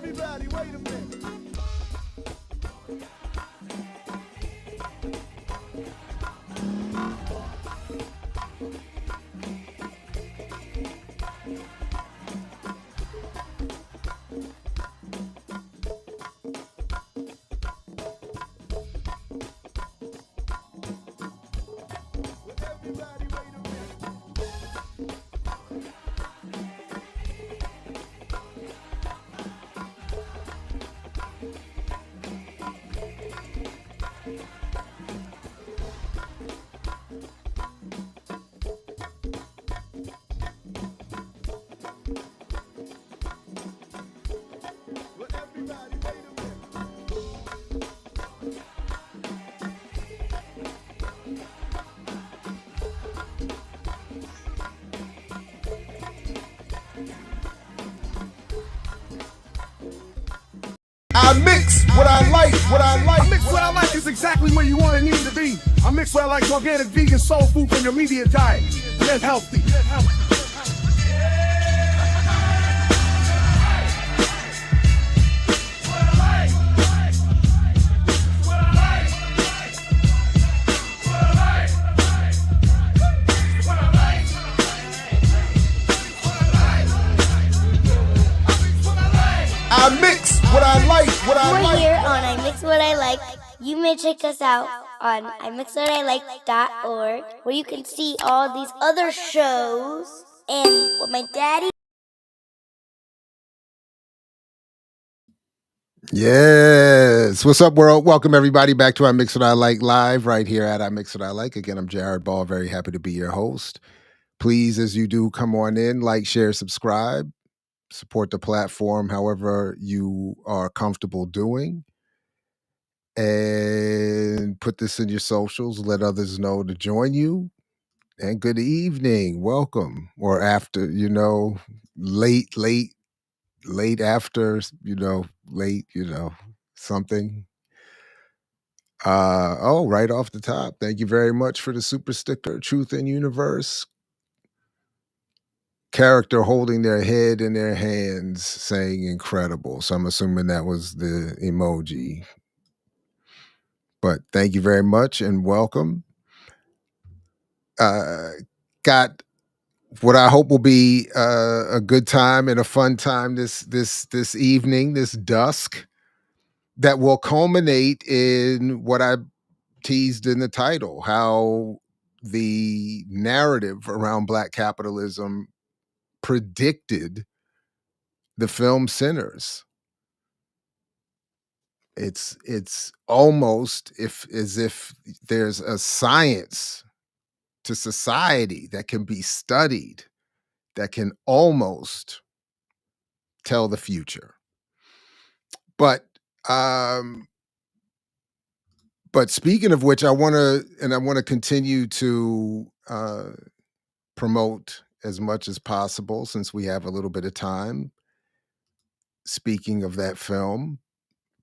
everybody, wait a minute. I mix what I like, what I like. I mix what I like is exactly where you want and need to be. I mix what I like, organic, vegan, soul food from your immediate diet. Get healthy. I mix what I like, what I like. We're here on I Mix What I Like. You may check us out on imixwhatilike.org, where you can see all these other shows and what my daddy. Yes. What's up, world? Welcome, everybody, back to I Mix What I Like live right here at I Mix What I Like. Again, I'm Jared Ball. Very happy to be your host. Please, as you do, come on in, like, share, subscribe, support the platform however you are comfortable doing. And put this in your socials. Let others know to join you. And good evening. Welcome. Or after, late after, late, something. Right off the top. Thank you very much for the super sticker. Truth in Universe. Character holding their head in their hands saying incredible. So I'm assuming that was the emoji. But thank you very much and welcome. Got what I hope will be a good time and a fun time this evening, this dusk, that will culminate in what I teased in the title, how the narrative around Black capitalism predicted the film Sinners. It's almost as if there's a science to society that can be studied that can almost tell the future. But speaking of which, I want to continue to promote as much as possible, since we have a little bit of time. Speaking of that film,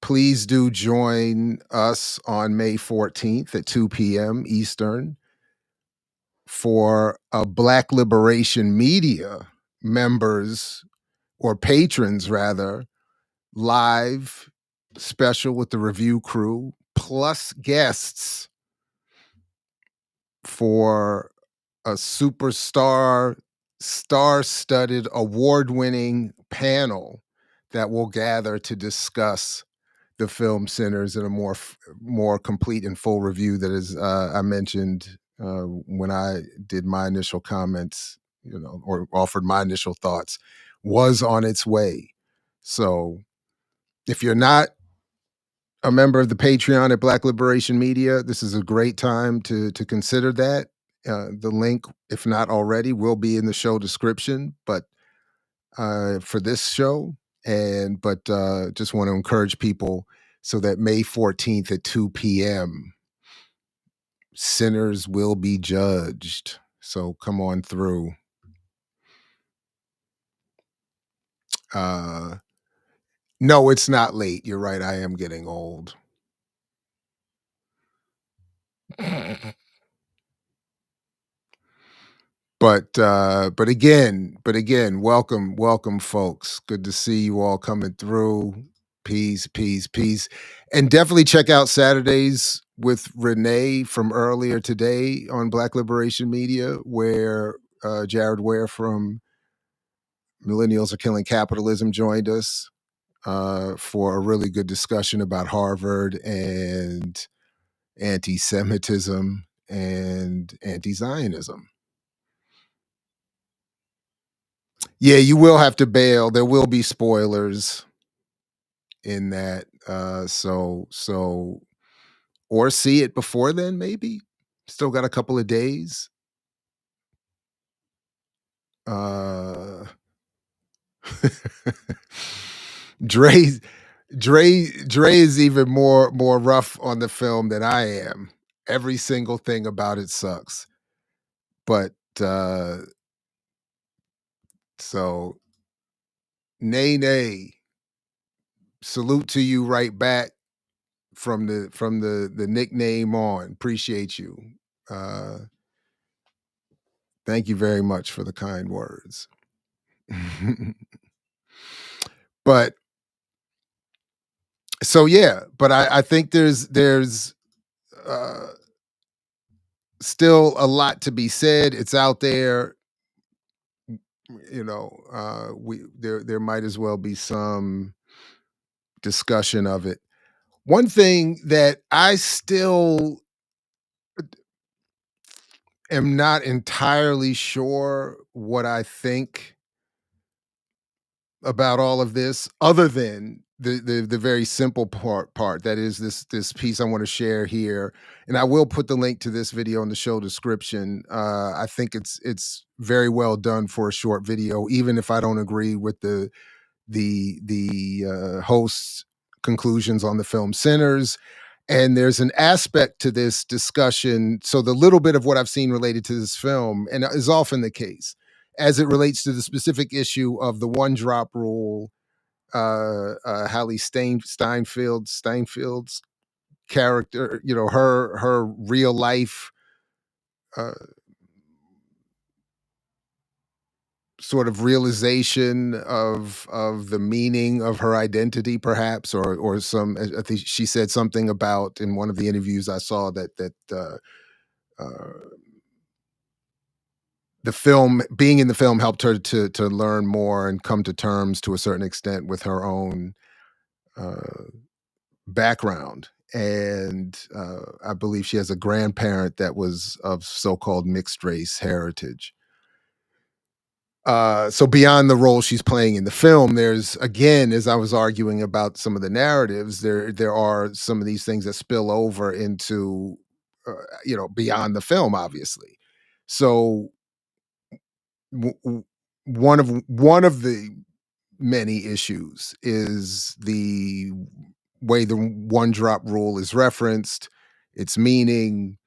please do join us on May 14th at 2 p.m. Eastern for a Black Liberation Media members, or patrons rather, live special with the review crew, plus guests for a superstar, star-studded, award-winning panel that will gather to discuss the film Sinners in a more complete and full review that is, I mentioned when I did my initial comments, or offered my initial thoughts, was on its way. So if you're not a member of the Patreon at Black Liberation Media, this is a great time to consider that. The link, if not already, will be in the show description, but for this show. But just want to encourage people so that May 14th at 2 p.m., Sinners will be judged. So come on through. No, it's not late. You're right. I am getting old. But again, welcome, folks. Good to see you all coming through. Peace, peace, peace. And definitely check out Saturdays with Renee from earlier today on Black Liberation Media, where Jared Ware from Millennials Are Killing Capitalism joined us for a really good discussion about Harvard and anti-Semitism and anti-Zionism. Yeah, you will have to bail. There will be spoilers in that. So or see it before then, maybe. Still got a couple of days. Dre Dre is even more rough on the film than I am. Every single thing about it sucks. But so nay, salute to you right back from the nickname on. Appreciate you. Thank you very much for the kind words. But so yeah, but I think there's still a lot to be said. It's out there. You know, there might as well be some discussion of it. One thing that I still am not entirely sure what I think about all of this, other than the very simple part that is this piece I want to share here, and I will put the link to this video in the show description. I think it's very well done for a short video, even if I don't agree with the host's conclusions on the film Sinners. And there's an aspect to this discussion. So the little bit of what I've seen related to this film, and is often the case, as it relates to the specific issue of the one drop rule, Hallie Steinfeld's character, you know, her real life sort of realization of the meaning of her identity, perhaps, or some. I think she said something about in one of the interviews I saw that the film, being in the film, helped her to learn more and come to terms to a certain extent with her own background. And I believe she has a grandparent that was of so-called mixed race heritage. So beyond the role she's playing in the film, there's, again, as I was arguing about some of the narratives, there are some of these things that spill over into, you know, beyond the film, obviously. So one of the many issues is the way the one drop rule is referenced, its meaning.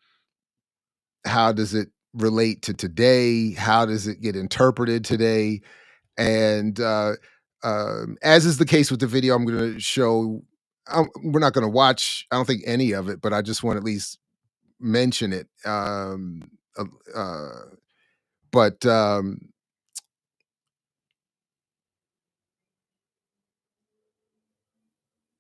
How does it relate to today? How does it get interpreted today? And as is the case with the video I'm going to show, we're not going to watch, I don't think, any of it, but I just want to at least mention it. But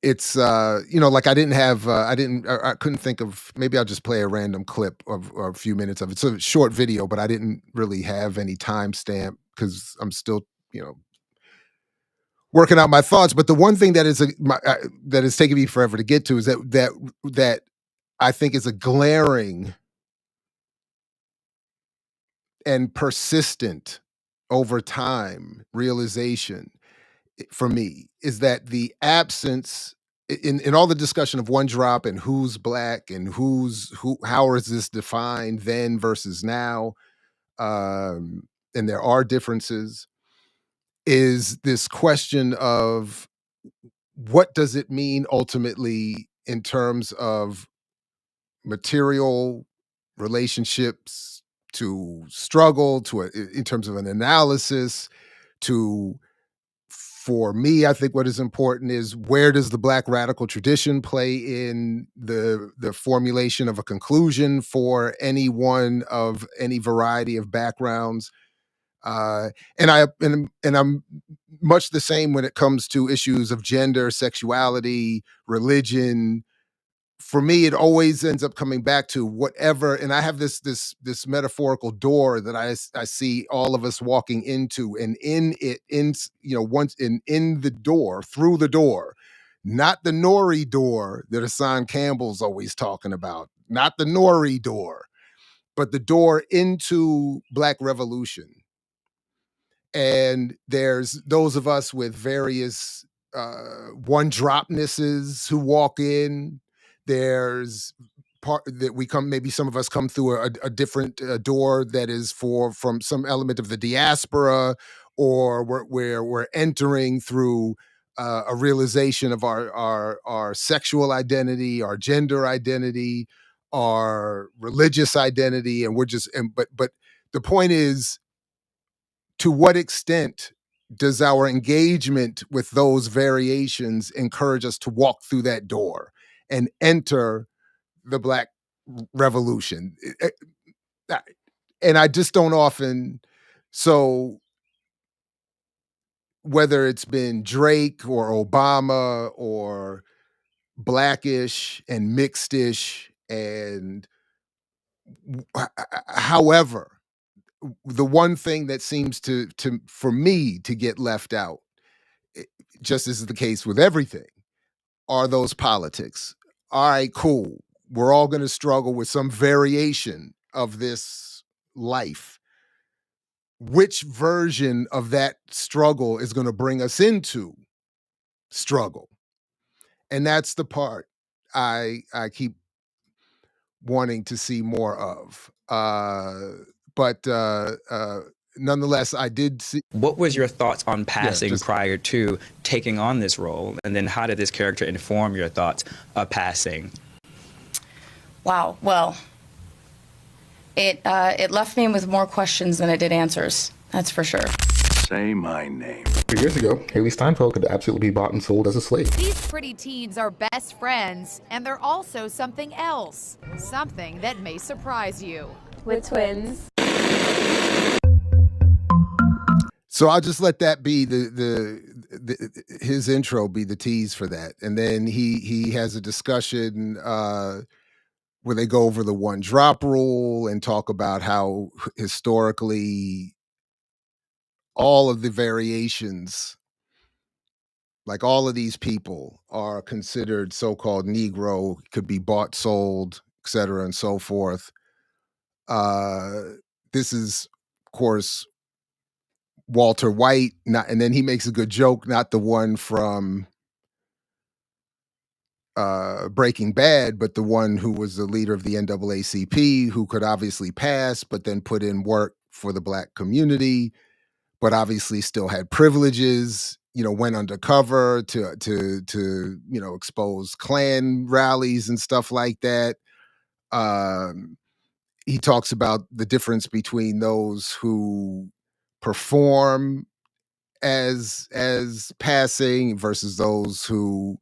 it's you know, like I couldn't think of, maybe I'll just play a random clip of, or a few minutes of it. So it's a short video, but I didn't really have any timestamp because I'm still, you know, working out my thoughts. But the one thing that is that is taking me forever to get to is that I think is a glaring and persistent over time realization for me, is that the absence in all the discussion of one drop and who's black and how is this defined then versus now, and there are differences, is this question of what does it mean ultimately in terms of material relationships, to struggle, in terms of an analysis, to For me, I think what is important is where does the Black radical tradition play in the formulation of a conclusion for any one of any variety of backgrounds. And I'm much the same when it comes to issues of gender, sexuality, religion. For me, it always ends up coming back to whatever. And I have this metaphorical door that I see all of us walking into, and once in the door, through the door, not the nori door that Hassan Campbell's always talking about, not the nori door, but the door into Black revolution. And there's those of us with various one-dropnesses who walk in. There's part that we come, maybe some of us come through a different door that is from some element of the diaspora, or where we're entering through a realization of our sexual identity, our gender identity, our religious identity, and but the point is, to what extent does our engagement with those variations encourage us to walk through that door and enter the Black revolution? And I just don't often. So whether it's been Drake or Obama or Blackish and Mixedish, and however, the one thing that seems to for me to get left out, just as is the case with everything, are those politics. All right, cool. We're all going to struggle with some variation of this life. Which version of that struggle is going to bring us into struggle? And that's the part I keep wanting to see more of. But nonetheless, I did see. What was your thoughts on passing prior to taking on this role? And then how did this character inform your thoughts of passing? Wow. Well, it left me with more questions than it did answers. That's for sure. Say my name. 2 years ago, Haley Steinfeld could absolutely be bought and sold as a slave. These pretty teens are best friends, and they're also something else. Something that may surprise you. With twins. So I'll just let that be his intro be the tease for that, and then he has a discussion where they go over the one drop rule and talk about how historically all of the variations, like all of these people, are considered so-called Negro, could be bought, sold, et cetera, and so forth. This is, of course, Walter White, and then he makes a good joke, not the one from Breaking Bad, but the one who was the leader of the NAACP, who could obviously pass, but then put in work for the Black community, but obviously still had privileges, went undercover to expose Klan rallies and stuff like that. He talks about the difference between those who perform as passing versus those who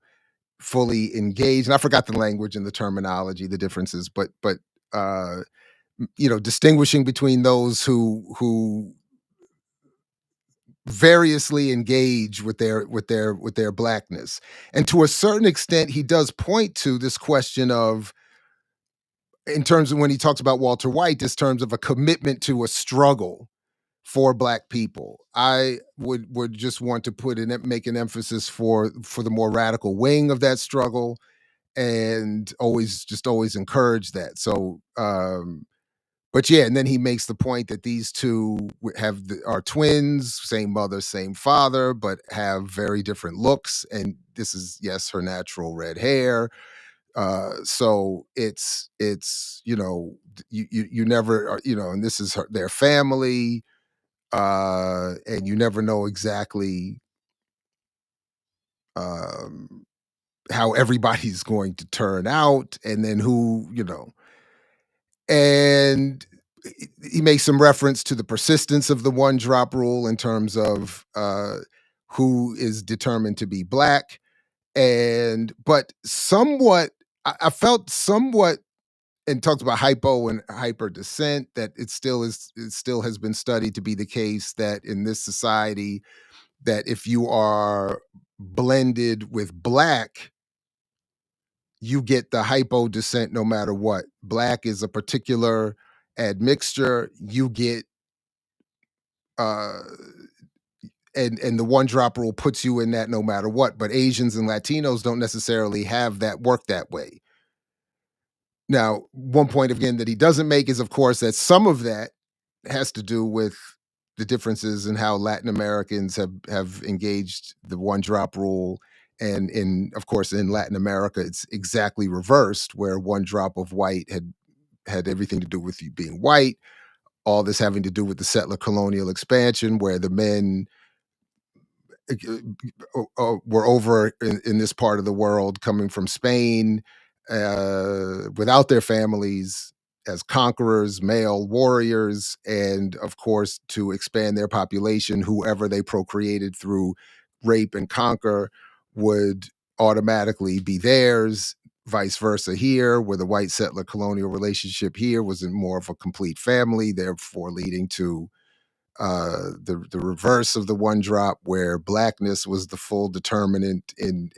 fully engage. And I forgot the language and the terminology, the differences, but distinguishing between those who variously engage with their Blackness. And to a certain extent, he does point to this question of, in terms of when he talks about Walter White, this terms of a commitment to a struggle for Black people. I would just want to make an emphasis for the more radical wing of that struggle, and always encourage that. So, but yeah, and then he makes the point that these two are twins, same mother, same father, but have very different looks. And this is, yes, her natural red hair. So it's you never, and this is their family. And you never know exactly how everybody's going to turn out, and then who, and he makes some reference to the persistence of the one drop rule in terms of who is determined to be Black, but somewhat, I felt somewhat, and talks about hypo and hyper descent, that it still has been studied to be the case that in this society, that if you are blended with Black, you get the hypo descent no matter what. Black is a particular admixture. You get and the one drop rule puts you in that no matter what. But Asians and Latinos don't necessarily have that work that way. Now, one point again that he doesn't make is, of course, that some of that has to do with the differences in how Latin Americans have engaged the one drop rule. And of course, in Latin America, it's exactly reversed, where one drop of white had everything to do with you being white. All this having to do with the settler colonial expansion, where the men were over in this part of the world, coming from Spain without their families, as conquerors, male warriors, and of course, to expand their population, whoever they procreated through rape and conquer would automatically be theirs. Vice versa here, where the white settler colonial relationship here was more of a complete family, therefore leading to the reverse of the one drop, where Blackness was the full determinant in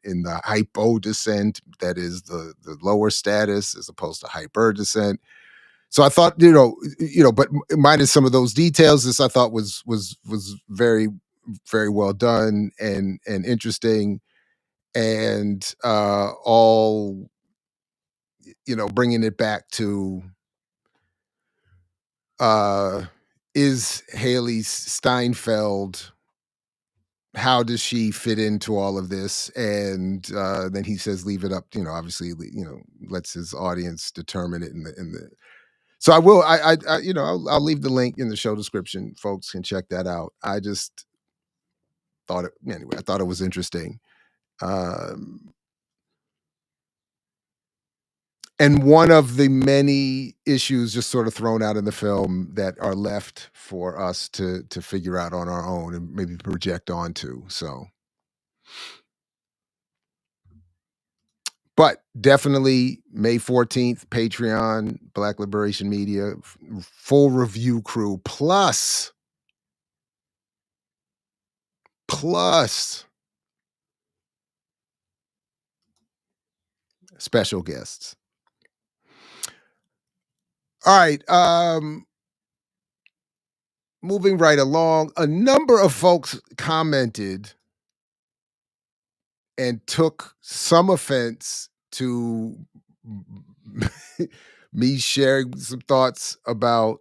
the hypo descent, that is the lower status, as opposed to hyper descent. So I thought, but minus some of those details, this I thought was very, very well done and interesting, and all bringing it back to is Haley Steinfeld, how does she fit into all of this? And then he says, leave it up, obviously, lets his audience determine it in the. So I will, I'll leave the link in the show description. Folks can check that out. I just thought I thought it was interesting. And one of the many issues just sort of thrown out in the film that are left for us to figure out on our own and maybe project onto. So, but definitely May 14th, Patreon, Black Liberation Media, full review crew, plus special guests. All right. Moving right along, a number of folks commented and took some offense to me sharing some thoughts about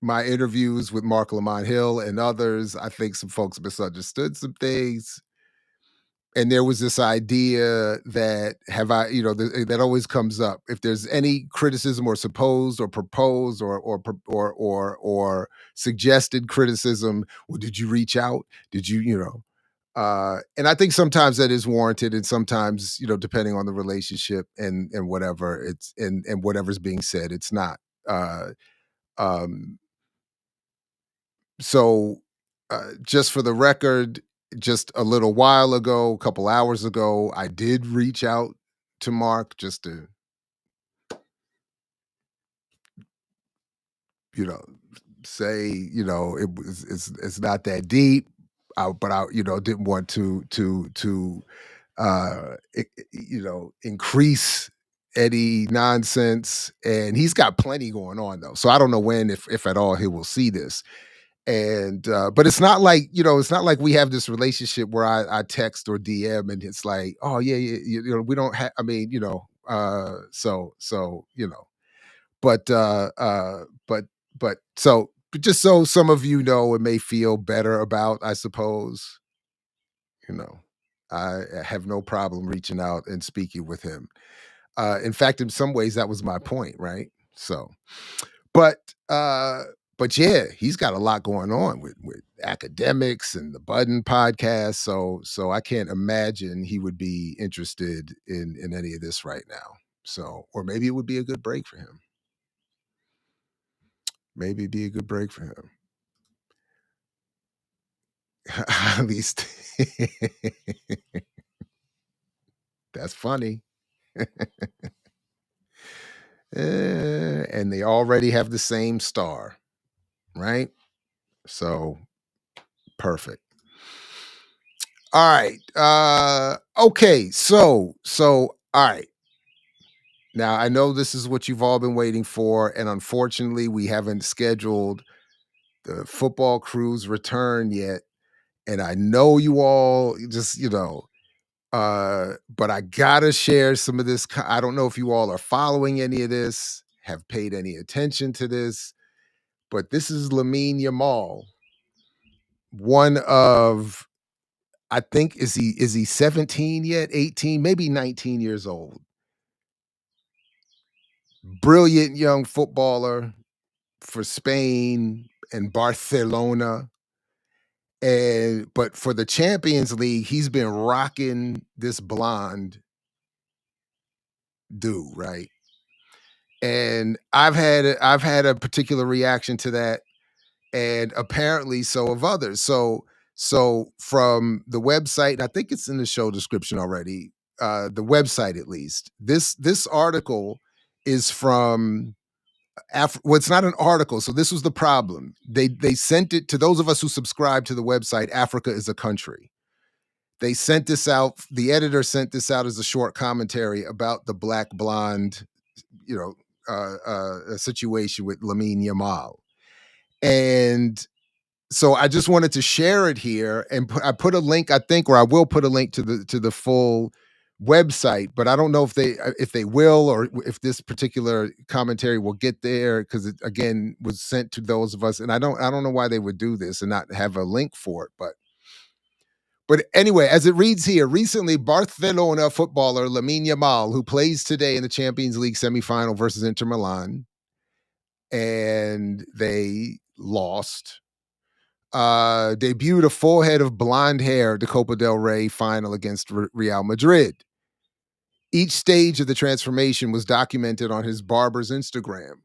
my interviews with Mark Lamont Hill and others. I think some folks misunderstood some things. And there was this idea that that always comes up. If there's any criticism or supposed or proposed or suggested criticism, well, did you reach out? Did you, and I think sometimes that is warranted, and sometimes, depending on the relationship and whatever it's and whatever's being said, it's not. So just for the record, just a little while ago, a couple hours ago, I did reach out to Mark just to, say, it's not that deep, but I, didn't want to increase any nonsense. And he's got plenty going on though, so I don't know when, if at all, he will see this. And but it's not like we have this relationship where I text or DM and it's like, oh yeah, we don't have, I mean, so but just so some of and may feel better about, I suppose, I have no problem reaching out and speaking with him. In fact, in some ways that was my point, right? So but yeah, he's got a lot going on with academics and the Budden podcast. So I can't imagine he would be interested in any of this right now. So, or maybe it would be a good break for him. Maybe it'd be a good break for him. At least that's funny. And they already have the same star, right? So perfect. All right. Okay. So all right. Now I know this is what you've all been waiting for, and unfortunately, we haven't scheduled the football crew's return yet. And I know you all just, but I gotta share some of this. I don't know if you all are following any of this, have paid any attention to this, but this is LaminYamal, one of, I think, is he 17 yet? 18, maybe 19 years old. Brilliant young footballer for Spain and Barcelona. But for the Champions League, he's been rocking this blonde dude, right? And I've had a particular reaction to that, and apparently so have others. So from the website, I think it's in the show description already, the website at least. This article is from well, it's not an article. So this was the problem. They sent it to those of us who subscribe to the website Africa is a Country. They sent this out. The editor sent this out as a short commentary about the black blonde, a situation with LaminYamal. And so I just wanted to share it here, and I put a link, I think, or I will put a link to the full website, but I don't know if they will, or if this particular commentary will get there, because it again was sent to those of us, and I don't know why they would do this and not have a link for it, but anyway, as it reads here, recently Barcelona footballer LaminYamal, who plays today in the Champions League semifinal versus Inter Milan, and they lost, debuted a full head of blonde hair at the Copa del Rey final against Real Madrid. Each stage of the transformation was documented on his barber's Instagram,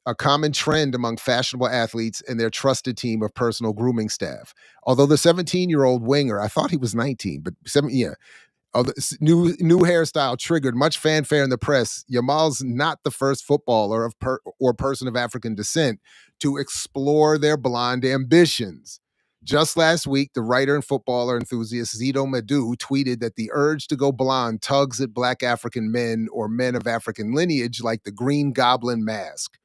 a common trend among fashionable athletes and their trusted team of personal grooming staff. Although the 17-year-old winger, I thought he was 19, but the new hairstyle triggered much fanfare in the press. Yamal's not the first footballer or person of African descent to explore their blonde ambitions. Just last week, the writer and footballer enthusiast Zito Madu tweeted that the urge to go blonde tugs at Black African men or men of African lineage like the Green Goblin mask.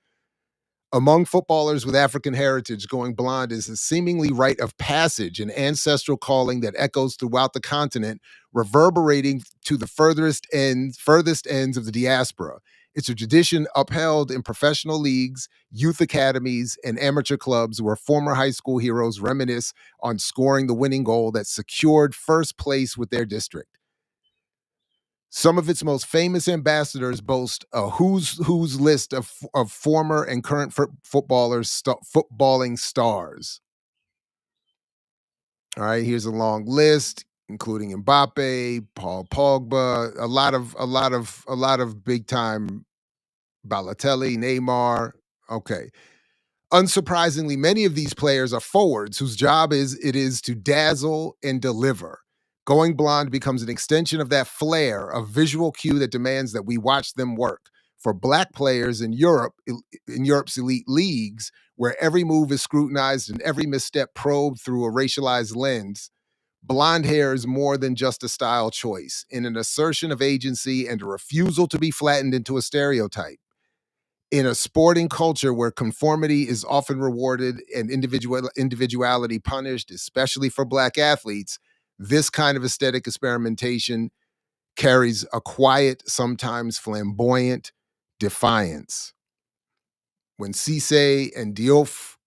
Among footballers with African heritage, going blonde is a seemingly rite of passage, an ancestral calling that echoes throughout the continent, reverberating to the furthest ends of the diaspora. It's a tradition upheld in professional leagues, youth academies, and amateur clubs where former high school heroes reminisce on scoring the winning goal that secured first place with their district. Some of its most famous ambassadors boast a who's list of former and current footballers, footballing stars. All right, here's a long list, including Mbappe, Paul Pogba, a lot of big time Balotelli, Neymar. Okay. Unsurprisingly, many of these players are forwards whose job is to dazzle and deliver. Going blonde becomes an extension of that flair, a visual cue that demands that we watch them work. For Black players in Europe's elite leagues, where every move is scrutinized and every misstep probed through a racialized lens, blonde hair is more than just a style choice, in an assertion of agency and a refusal to be flattened into a stereotype. In a sporting culture where conformity is often rewarded and individuality punished, especially for Black athletes, this kind of aesthetic experimentation carries a quiet, sometimes flamboyant defiance. When Cisse and Diouf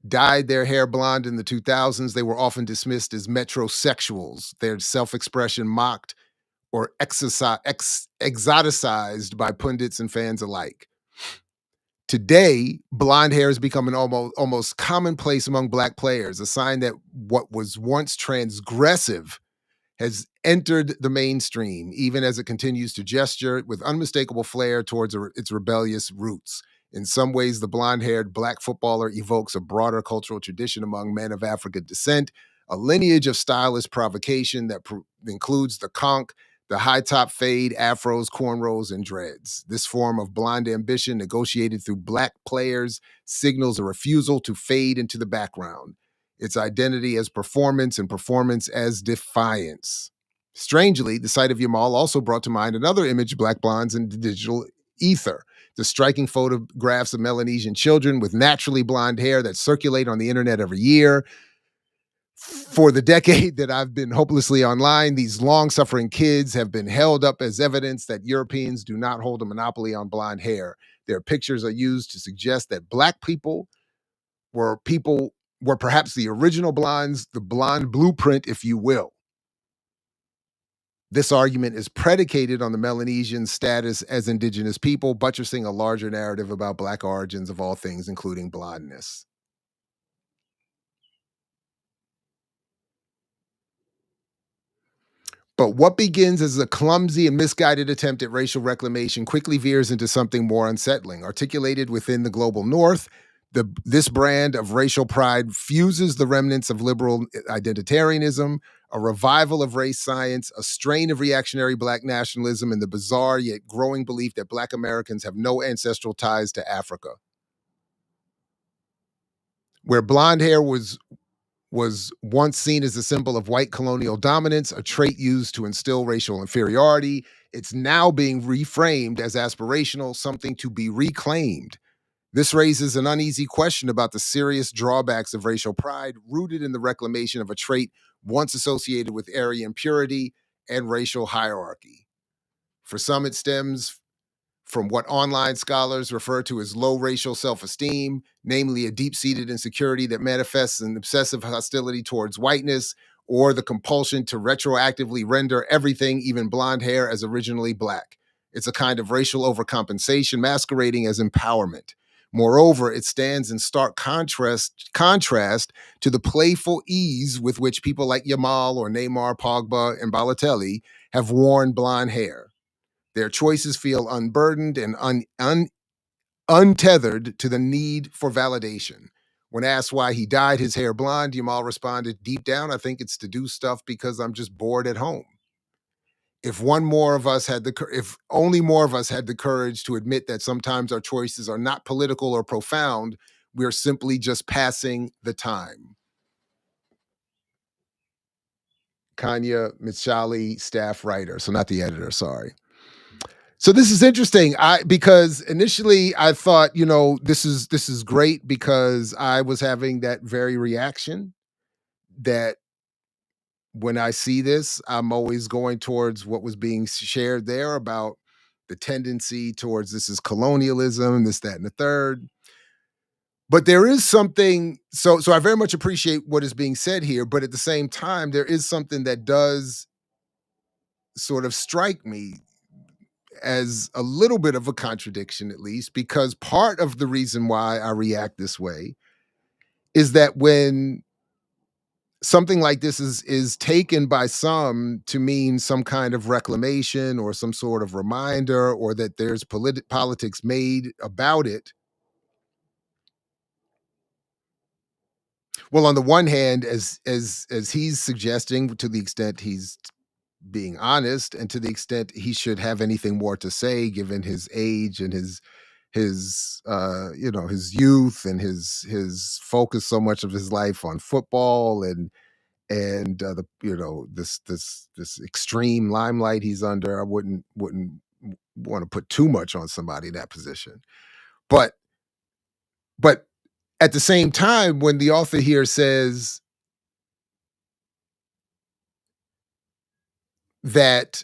dyed their hair blonde in the 2000s, they were often dismissed as metrosexuals, their self-expression mocked or exoticized by pundits and fans alike. Today, blonde hair has become an almost commonplace among Black players, a sign that what was once transgressive has entered the mainstream, even as it continues to gesture with unmistakable flair towards its rebellious roots. In some ways, the blonde-haired Black footballer evokes a broader cultural tradition among men of African descent, a lineage of stylist provocation that includes the conch, the high top fade, afros, cornrows, and dreads. This form of blonde ambition, negotiated through black players, signals a refusal to fade into the background, its identity as performance and performance as defiance. Strangely, the sight of Yamal also brought to mind another image of black blondes in the digital ether, the striking photographs of Melanesian children with naturally blonde hair that circulate on the internet every year. For the decade that I've been hopelessly online, these long-suffering kids have been held up as evidence that Europeans do not hold a monopoly on blonde hair. Their pictures are used to suggest that black people were perhaps the original blondes, the blonde blueprint, if you will. This argument is predicated on the Melanesian status as indigenous people, buttressing a larger narrative about black origins of all things, including blondness. But what begins as a clumsy and misguided attempt at racial reclamation quickly veers into something more unsettling. Articulated within the global north, this brand of racial pride fuses the remnants of liberal identitarianism, a revival of race science, a strain of reactionary black nationalism, and the bizarre yet growing belief that black Americans have no ancestral ties to Africa. Where blonde hair was once seen as a symbol of white colonial dominance, a trait used to instill racial inferiority, it's now being reframed as aspirational, something to be reclaimed. This raises an uneasy question about the serious drawbacks of racial pride, rooted in the reclamation of a trait once associated with Aryan purity and racial hierarchy. For some, it stems from what online scholars refer to as low racial self-esteem, namely a deep-seated insecurity that manifests in obsessive hostility towards whiteness, or the compulsion to retroactively render everything, even blonde hair, as originally black. It's a kind of racial overcompensation masquerading as empowerment. Moreover, it stands in stark contrast to the playful ease with which people like Yamal or Neymar, Pogba, and Balotelli have worn blonde hair. Their choices feel unburdened and untethered to the need for validation. When asked why he dyed his hair blonde, Yamal responded, "Deep down, I think it's to do stuff because I'm just bored at home." If only more of us had the courage to admit that sometimes our choices are not political or profound, we're simply just passing the time. Kanya Mitchali, staff writer, so not the editor, sorry. So this is interesting. Because initially I thought, this is great, because I was having that very reaction that when I see this, I'm always going towards what was being shared there about the tendency towards this is colonialism, this, that, and the third. But there is something, so I very much appreciate what is being said here, but at the same time, there is something that does sort of strike me as a little bit of a contradiction, at least, because part of the reason why I react this way is that when something like this is taken by some to mean some kind of reclamation or some sort of reminder, or that there's politics made about it. Well, on the one hand, as he's suggesting, to the extent he's being honest, and to the extent he should have anything more to say, given his age and his his youth and his focus so much of his life on football and this extreme limelight he's under. I wouldn't want to put too much on somebody in that position, but at the same time, when the author here says that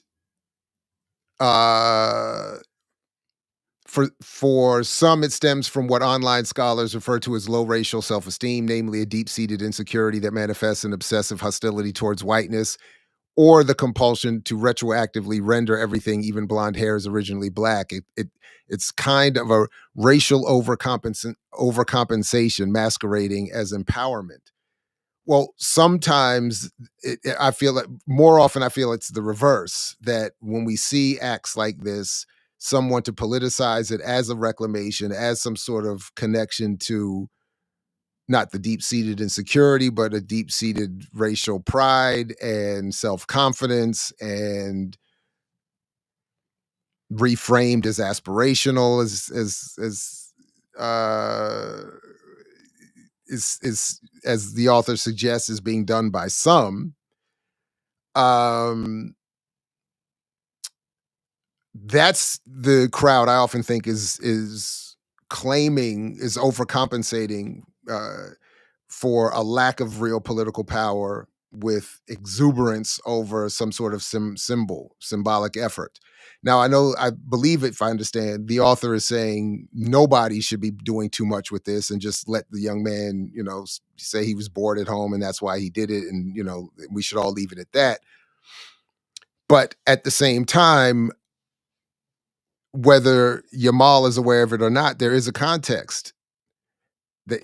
for some, it stems from what online scholars refer to as low racial self-esteem, namely a deep-seated insecurity that manifests in obsessive hostility towards whiteness, or the compulsion to retroactively render everything, even blonde hair, as originally black. It's kind of a racial overcompensation masquerading as empowerment. Well, sometimes I feel that more often I feel it's the reverse, that when we see acts like this, some want to politicize it as a reclamation, as some sort of connection to not the deep-seated insecurity, but a deep-seated racial pride and self-confidence, and reframed as aspirational, as the author suggests, is being done by some. That's the crowd I often think is claiming, is overcompensating for a lack of real political power with exuberance over some sort of symbolic effort. Now, I believe, if I understand, the author is saying nobody should be doing too much with this and just let the young man, say he was bored at home and that's why he did it. And, we should all leave it at that. But at the same time, whether Yamal is aware of it or not, there is a context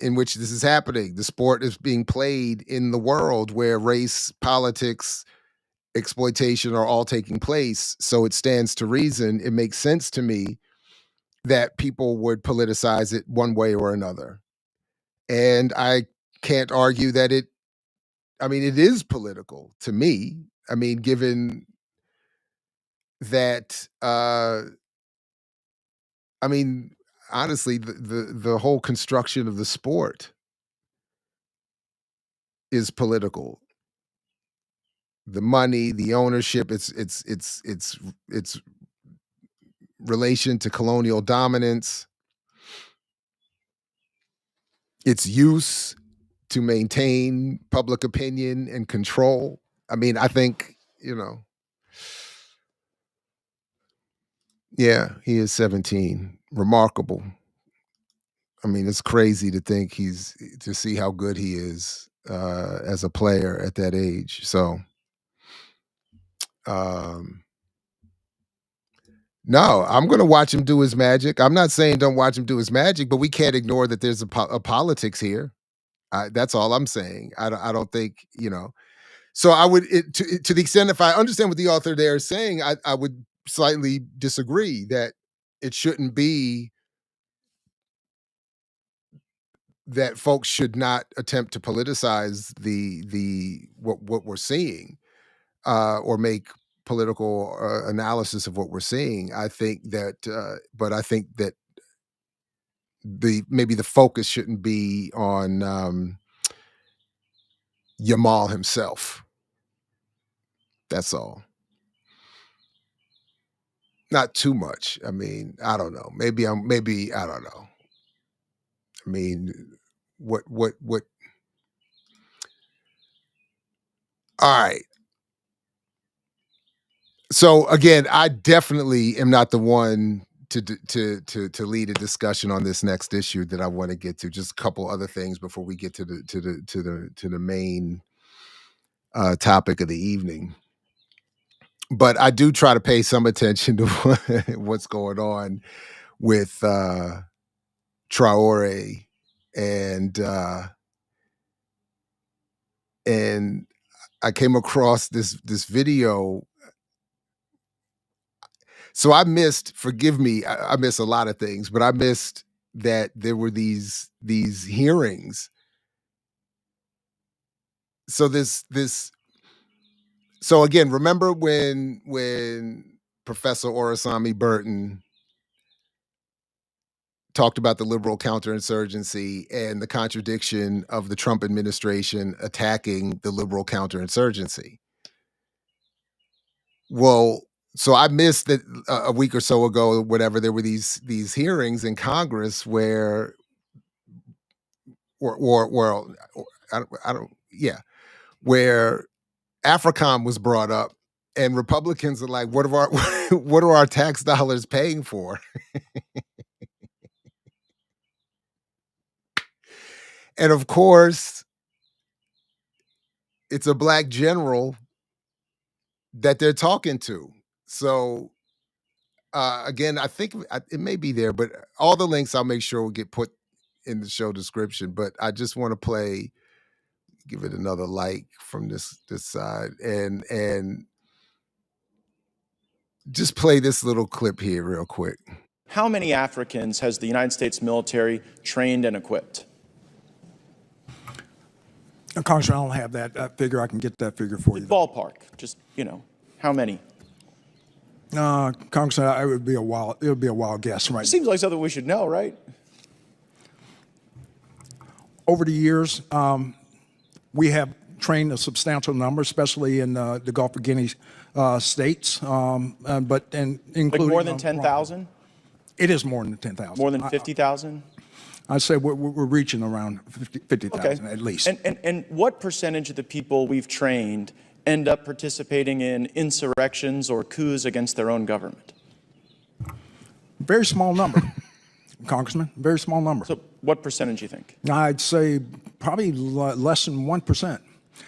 in which this is happening. The sport is being played in the world where race, politics, exploitation are all taking place. So it stands to reason, it makes sense to me that people would politicize it one way or another. And I can't argue that it is political to me. Given that, honestly, the whole construction of the sport is political. The money, the ownership, its relation to colonial dominance, its use to maintain public opinion and control. I think, yeah, he is 17. Remarkable. It's crazy to think to see how good he is as a player at that age. So, no, I'm going to watch him do his magic. I'm not saying don't watch him do his magic, but we can't ignore that there's a politics here. That's all I'm saying. I don't think, So I would, to the extent, if I understand what the author there is saying, I would slightly disagree that it shouldn't be that folks should not attempt to politicize what we're seeing, or make political analysis of what we're seeing. I think that, but I think that maybe the focus shouldn't be on Yamal himself. That's all. Not too much. I don't know. Maybe I don't know. What? All right. So again, I definitely am not the one to lead a discussion on this next issue that I want to get to. Just a couple other things before we get to the main topic of the evening. But I do try to pay some attention to what's going on with Traore, and I came across this video. So I missed, forgive me, I miss a lot of things, but I missed that there were these hearings. So so again, remember when Professor Orasami Burton talked about the liberal counterinsurgency and the contradiction of the Trump administration attacking the liberal counterinsurgency? Well, so I missed that a week or so ago, or whatever, there were these hearings in Congress where, where AFRICOM was brought up, and Republicans are like, what are our tax dollars paying for? And of course, it's a black general that they're talking to. So again, I think it may be there, but all the links I'll make sure will get put in the show description. But I just want to give it another like from this side, and just play this little clip here real quick. How many Africans has the United States military trained and equipped? Congressman, I don't have that figure. I can get that figure for you. Ballpark, just, how many? Congressman, it would be a wild guess right now. Seems like something we should know, right? Over the years, we have trained a substantial number, especially in the Gulf of Guinea states, but including Like more than 10,000? It is more than 10,000. More than 50,000? I'd say we're reaching around 50,000 at least. And what percentage of the people we've trained end up participating in insurrections or coups against their own government? Very small number, Congressman, very small number. So what percentage do you think? I'd say probably less than 1%.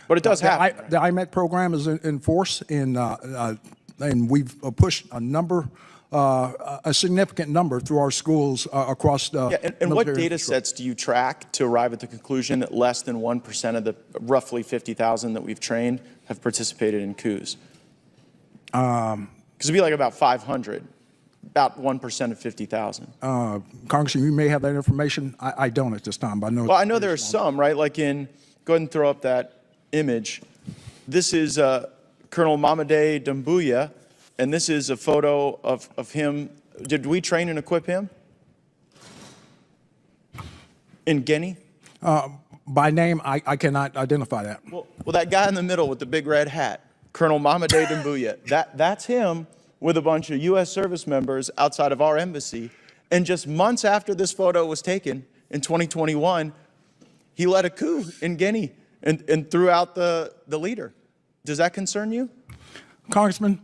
But it does happen. The IMET program is in force, and we've pushed a significant number through our schools across the and what data sets do you track to arrive at the conclusion that less than 1% of the roughly 50,000 that we've trained have participated in coups? Because it'd be like about 500, about 1% of 50,000. Congressman, you may have that information. I don't at this time, but I know. Well, I know there are some, right? Like go ahead and throw up that image. This is Colonel Mamadi Doumbouya. And this is a photo of him. Did we train and equip him? In Guinea? By name, I cannot identify that. Well, that guy in the middle with the big red hat, Colonel Mamadi Doumbouya, that's him with a bunch of U.S. service members outside of our embassy. And just months after this photo was taken, in 2021, he led a coup in Guinea and threw out the leader. Does that concern you? Congressman,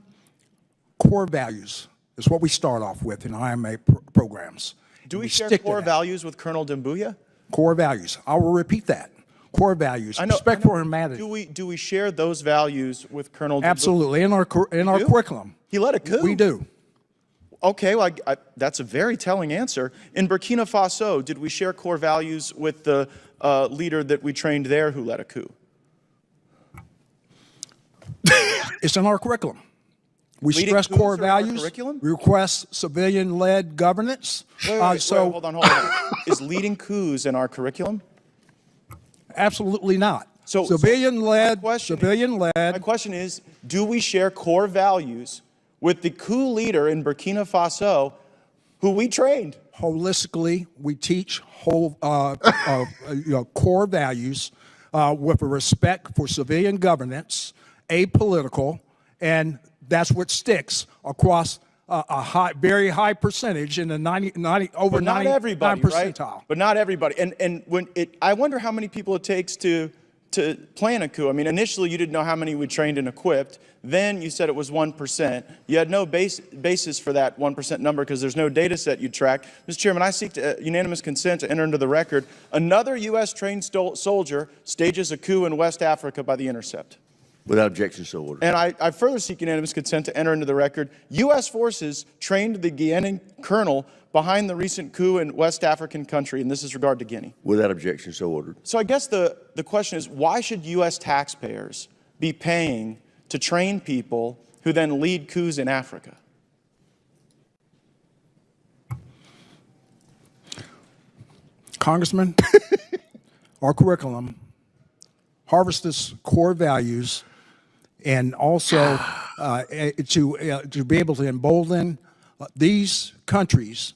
core values is what we start off with in IMA programs. Do we share core values with Colonel Doumbouya? Core values. I will repeat that. Core values. Respect for humanity. Do we share those values with Colonel Doumbouya? Absolutely. In our curriculum. He led a coup? We do. Okay, well, that's a very telling answer. In Burkina Faso, did we share core values with the leader that we trained there who led a coup? It's in our curriculum. We stress core values. We request civilian-led governance. Wait, hold on. Is leading coups in our curriculum? Absolutely not. So civilian-led. My question is, do we share core values with the coup leader in Burkina Faso who we trained? Holistically, we teach core values with a respect for civilian governance, apolitical, and that's what sticks across a very high percentage in the 99 percentile. Right? But not everybody. And I wonder how many people it takes to plan a coup. I mean, initially you didn't know how many we trained and equipped. Then you said it was 1%. You had no basis for that 1% number because there's no data set you track. Mr. Chairman, I seek unanimous consent to enter into the record. Another U.S. trained soldier stages a coup in West Africa by The Intercept. Without objection, so ordered. And I further seek unanimous consent to enter into the record. U.S. forces trained the Guinean colonel behind the recent coup in West African country, and this is regard to Guinea. Without objection, so ordered. So I guess the question is, why should U.S. taxpayers be paying to train people who then lead coups in Africa? Congressman, our curriculum harvests core values and also to be able to embolden these countries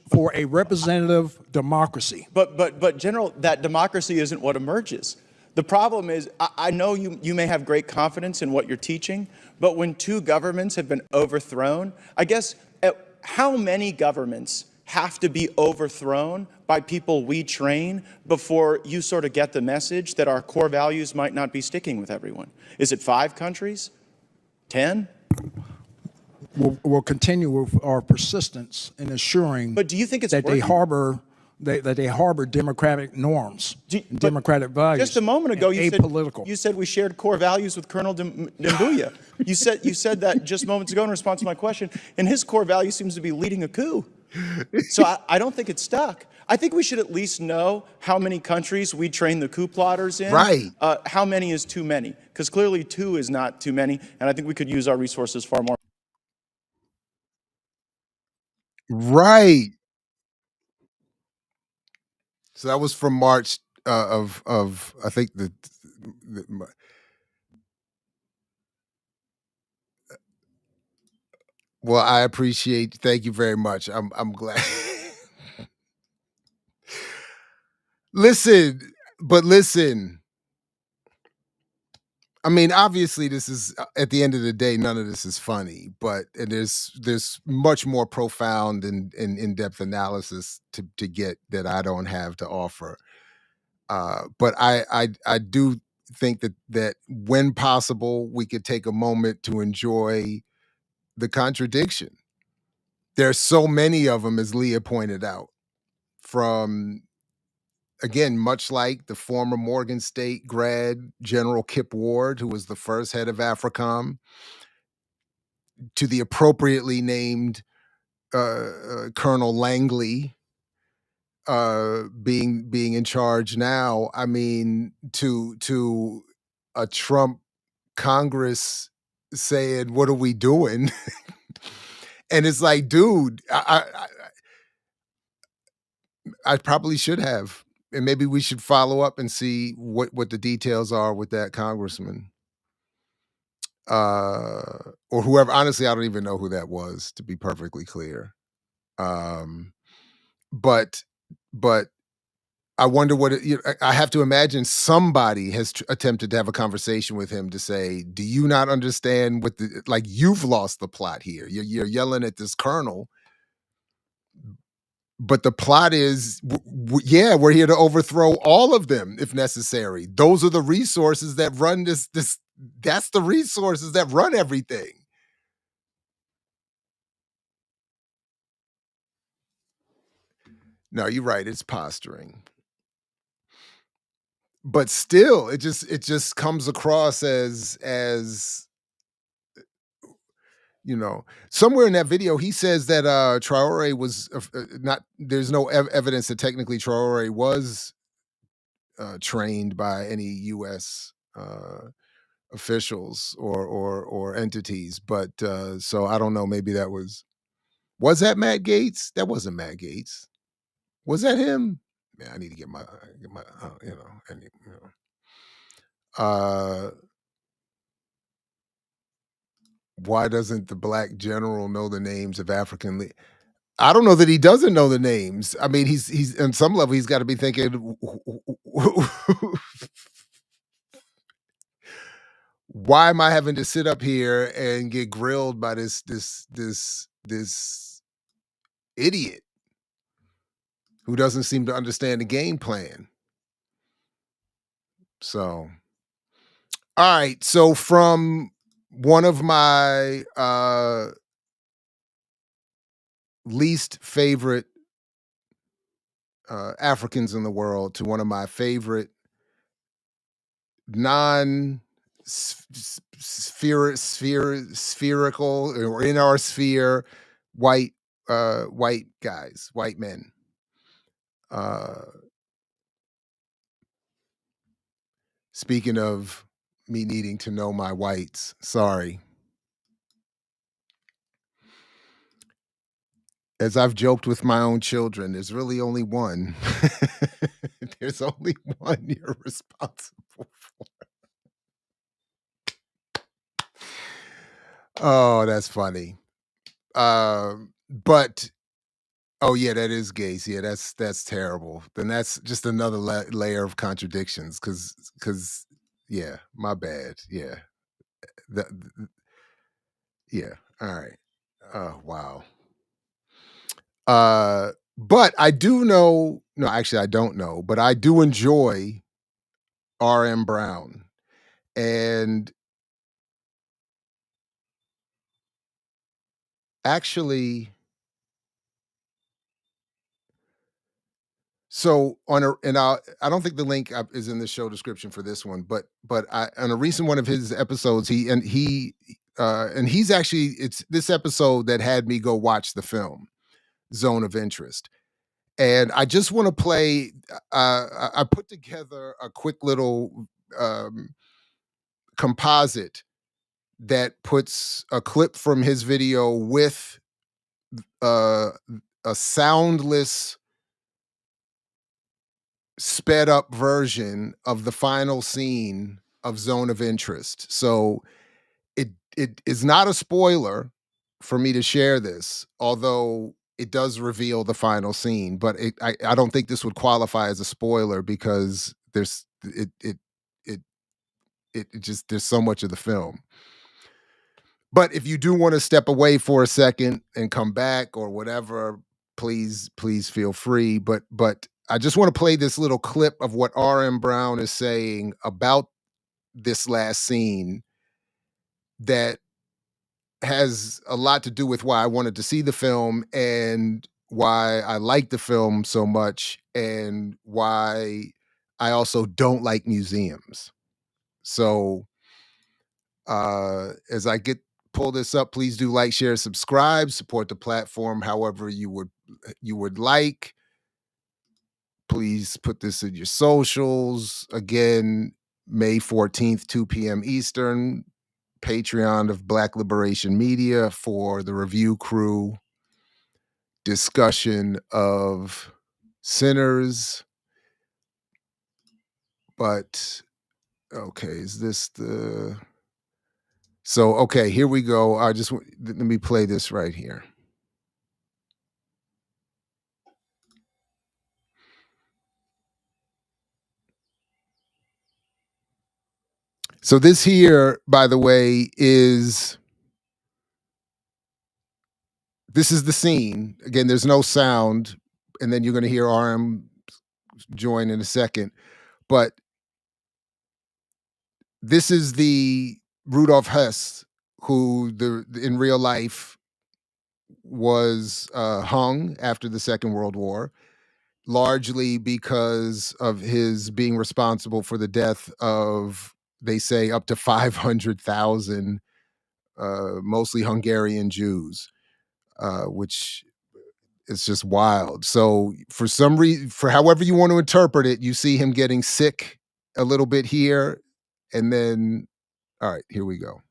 for a representative democracy. But General, that democracy isn't what emerges. The problem is, I know you may have great confidence in what you're teaching, but when two governments have been overthrown, I guess how many governments have to be overthrown by people we train before you sort of get the message that our core values might not be sticking with everyone? Is it 5 countries? 10? We'll continue with our persistence in assuring but do you think it's that working? they harbor democratic norms, democratic values. Just a moment ago, you said we shared core values with Colonel Doumbouya. you said that just moments ago in response to my question, and his core value seems to be leading a coup. So I don't think it's stuck. I think we should at least know how many countries we train the coup plotters in. Right. How many is too many? Because clearly 2 is not too many, and I think we could use our resources far more. Right. So that was from March of I think well, I appreciate. Thank you very much. I'm glad. Listen. I mean, obviously, this is at the end of the day, none of this is funny, but there's much more profound and in-depth analysis to get that I don't have to offer. But I do think that when possible, we could take a moment to enjoy the contradiction. There's so many of them, as Leah pointed out, from, again, much like the former Morgan State grad, General Kip Ward, who was the first head of AFRICOM, to the appropriately named Colonel Langley being in charge now. I mean, to a Trump Congress saying, "What are we doing?" And it's like, dude, I probably should have, and maybe we should follow up and see what the details are with that congressman, or whoever. Honestly, I don't even know who that was, to be perfectly clear. But I wonder what I have to imagine somebody has attempted to have a conversation with him to say, "Do you not understand what like you've lost the plot here? You're yelling at this colonel." But the plot is, yeah, we're here to overthrow all of them if necessary. Those are the resources that run this. That's the resources that run everything. No, you're right. It's posturing. But still, it just comes across as somewhere in that video, he says that Traore was not. There's no evidence that technically Traore was trained by any U.S. Officials or entities, but so I don't know. Maybe that was that Matt Gaetz? That wasn't Matt Gaetz. Was that him? Man, I need to get my I need, why doesn't the black general know the names of African? I don't know that he doesn't know the names. I mean, he's on some level he's got to be thinking, why am I having to sit up here and get grilled by this idiot who doesn't seem to understand the game plan? So, all right. So from one of my least favorite Africans in the world to one of my favorite spherical or in our sphere white guys, white men. Speaking of me needing to know my whites, sorry. As I've joked with my own children, there's really only one. There's only one you're responsible for. Oh, that's funny. But oh yeah, that is Gates. Yeah, that's terrible. Then that's just another layer of contradictions. Because yeah, my bad. Yeah, yeah. All right. Oh wow. But I do know. No, actually, I don't know. But I do enjoy RMBrown, and actually. So I don't think the link is in the show description for this one, but on a recent one of his episodes, he's actually, it's this episode that had me go watch the film Zone of Interest, and I just want to play. I put together a quick little composite that puts a clip from his video with a soundless sped up version of the final scene of Zone of Interest. So it is not a spoiler for me to share this, although it does reveal the final scene. But I don't think this would qualify as a spoiler because it just there's so much of the film. But if you do want to step away for a second and come back or whatever, please feel free. But I just want to play this little clip of what RMBrown is saying about this last scene that has a lot to do with why I wanted to see the film and why I like the film so much and why I also don't like museums. So as I pull this up, please do like, share, subscribe, support the platform however you would like. Please put this in your socials. Again, May 14th, 2 p.m. Eastern, Patreon of Black Liberation Media for the review crew, discussion of Sinners. But okay, is this the... So, okay, here we go. Let me play this right here. So this here, by the way, this is the scene. Again, there's no sound, and then you're going to hear RM join in a second. But this is the Rudolf Hess, who in real life was hung after the Second World War, largely because of his being responsible for the death of, they say, up to 500,000 mostly Hungarian Jews, which is just wild. So for some reason, for however you want to interpret it, you see him getting sick a little bit here. And then, all right, here we go.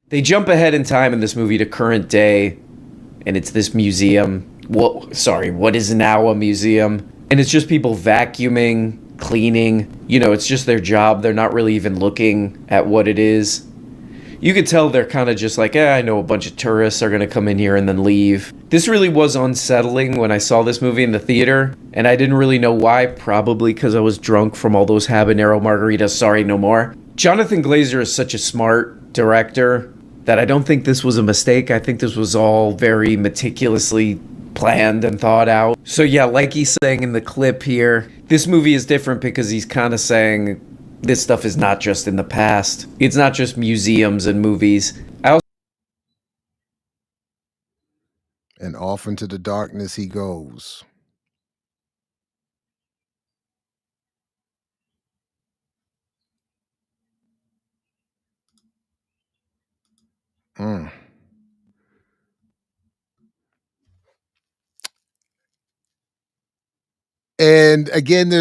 They jump ahead in time in this movie to current day, and it's this museum. What is now a museum? And it's just people vacuuming, cleaning. You know, it's just their job. They're not really even looking at what it is. You could tell they're kind of just like, I know a bunch of tourists are going to come in here and then leave. This really was unsettling when I saw this movie in the theater, and I didn't really know why, probably because I was drunk from all those habanero margaritas, sorry, no more. Jonathan Glazer is such a smart director that I don't think this was a mistake. I think this was all very meticulously planned and thought out. So yeah, like he's saying in the clip here, this movie is different because he's kind of saying this stuff is not just in the past. It's not just museums and movies. And off into the darkness he goes. And again,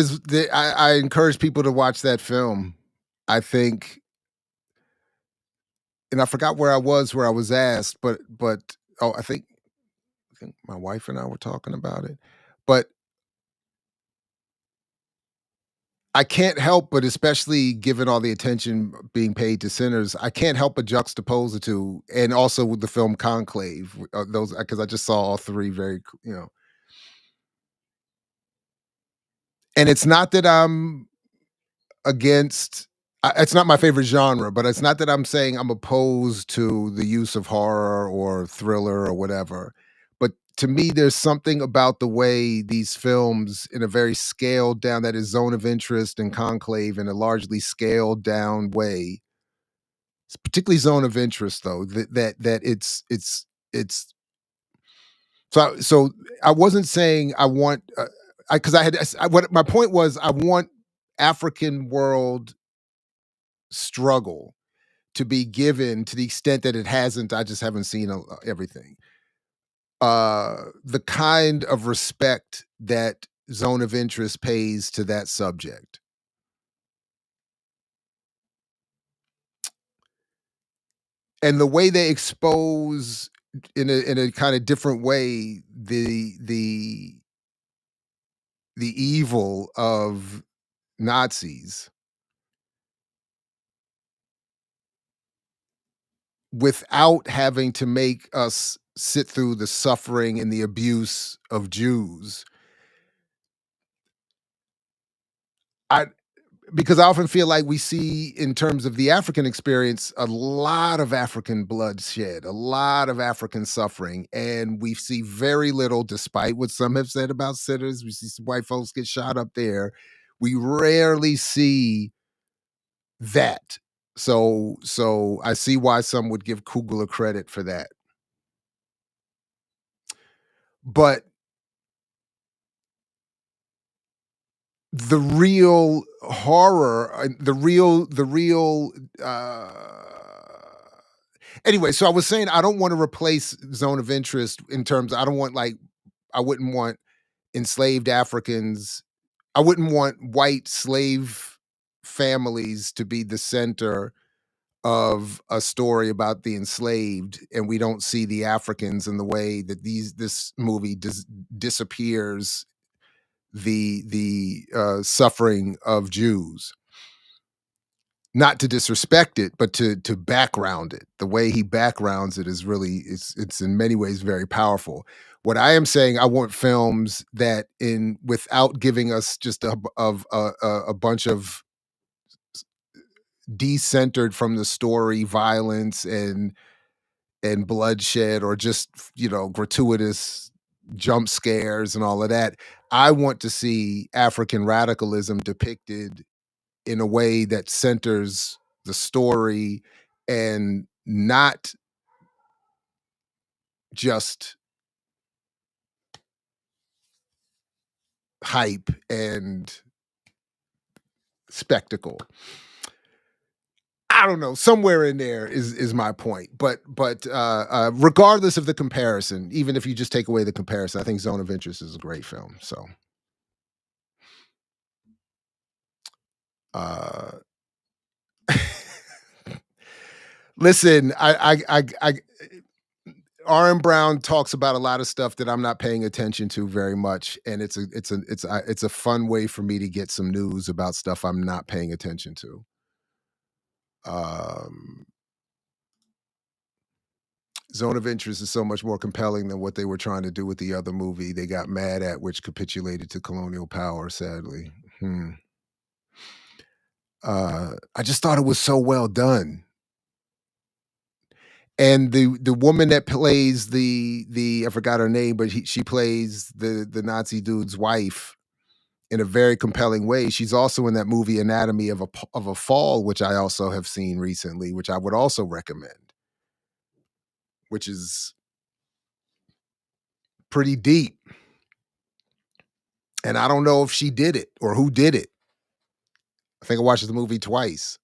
I encourage people to watch that film. I think, and I forgot where I was asked, but I think my wife and I were talking about it. But I can't help but, especially given all the attention being paid to Sinners, I can't help but juxtapose the two, and also with the film Conclave, those, because I just saw all three very, and it's not that I'm against, it's not my favorite genre, but it's not that I'm saying I'm opposed to the use of horror or thriller or whatever. But to me, there's something about the way these films, in a very scaled down, that is Zone of Interest and Conclave, in a largely scaled down way, particularly Zone of Interest, though, that it's so I wasn't saying I want, because what my point was, I want African world struggle to be given, to the extent that it hasn't, I just haven't seen everything, the kind of respect that Zone of Interest pays to that subject. and the way they expose in a kind of different way the evil of Nazis without having to make us sit through the suffering and the abuse of Jews. Because I often feel like we see, in terms of the African experience, a lot of African bloodshed, a lot of African suffering, and we see very little, despite what some have said about sitters. We see some white folks get shot up there. We rarely see that. So I see why some would give Kugler credit for that. But the real horror, anyway, so I was saying I don't want to replace Zone of Interest in terms, I wouldn't want enslaved Africans, I wouldn't want white slave families to be the center of a story about the enslaved, and we don't see the Africans in the way that this movie disappears the suffering of Jews. Not to disrespect it, but to background it. The way he backgrounds it is really, it's in many ways very powerful. What I am saying, I want films that, without giving us just a bunch of decentered from the story violence and bloodshed, or just, gratuitous jump scares and all of that. I want to see African radicalism depicted in a way that centers the story and not just hype and spectacle. I don't know, somewhere in there is my point. But regardless of the comparison, even if you just take away the comparison, I think Zone of Interest is a great film. So listen, RMBrown talks about a lot of stuff that I'm not paying attention to very much, and it's a fun way for me to get some news about stuff I'm not paying attention to. Zone of Interest is so much more compelling than what they were trying to do with the other movie they got mad at, which capitulated to colonial power, sadly. I just thought it was so well done. And the woman that plays the I forgot her name, but she plays the Nazi dude's wife in a very compelling way. She's also in that movie Anatomy of a Fall, which I also have seen recently, which I would also recommend, which is pretty deep. And I don't know if she did it or who did it. I think I watched the movie twice.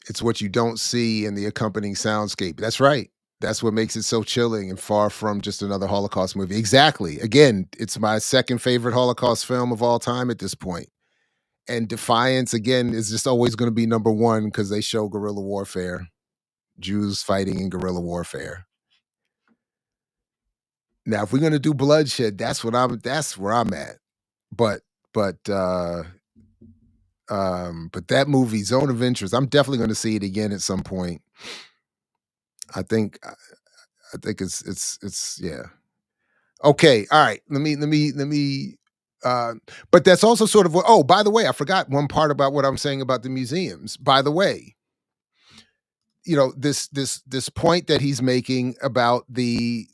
It's what you don't see in the accompanying soundscape. That's right. That's what makes it so chilling and far from just another Holocaust movie. Exactly. Again, it's my second favorite Holocaust film of all time at this point. And Defiance, again, is just always going to be number one because they show guerrilla warfare, Jews fighting in guerrilla warfare. Now, if we're going to do bloodshed, that's where I'm at. But that movie, Zone of Interest, I'm definitely going to see it again at some point. I think it's yeah. Okay, all right. Let me but that's also sort of what, oh, by the way, I forgot one part about what I'm saying about the museums. By the way, this point that he's making about the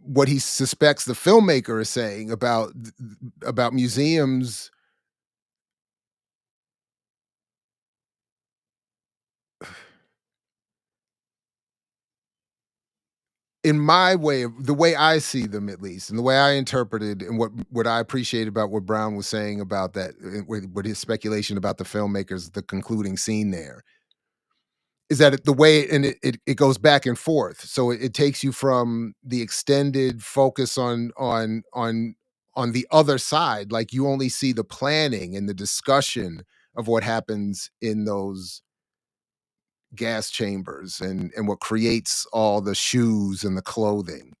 what he suspects the filmmaker is saying about museums. In my way, the way I see them, at least, and the way I interpreted, and what I appreciate about what Brown was saying about that, with his speculation about the filmmakers, the concluding scene there, is that the way, and it goes back and forth. So it takes you from the extended focus on on the other side. Like you only see the planning and the discussion of what happens in those gas chambers and what creates all the shoes and the clothing.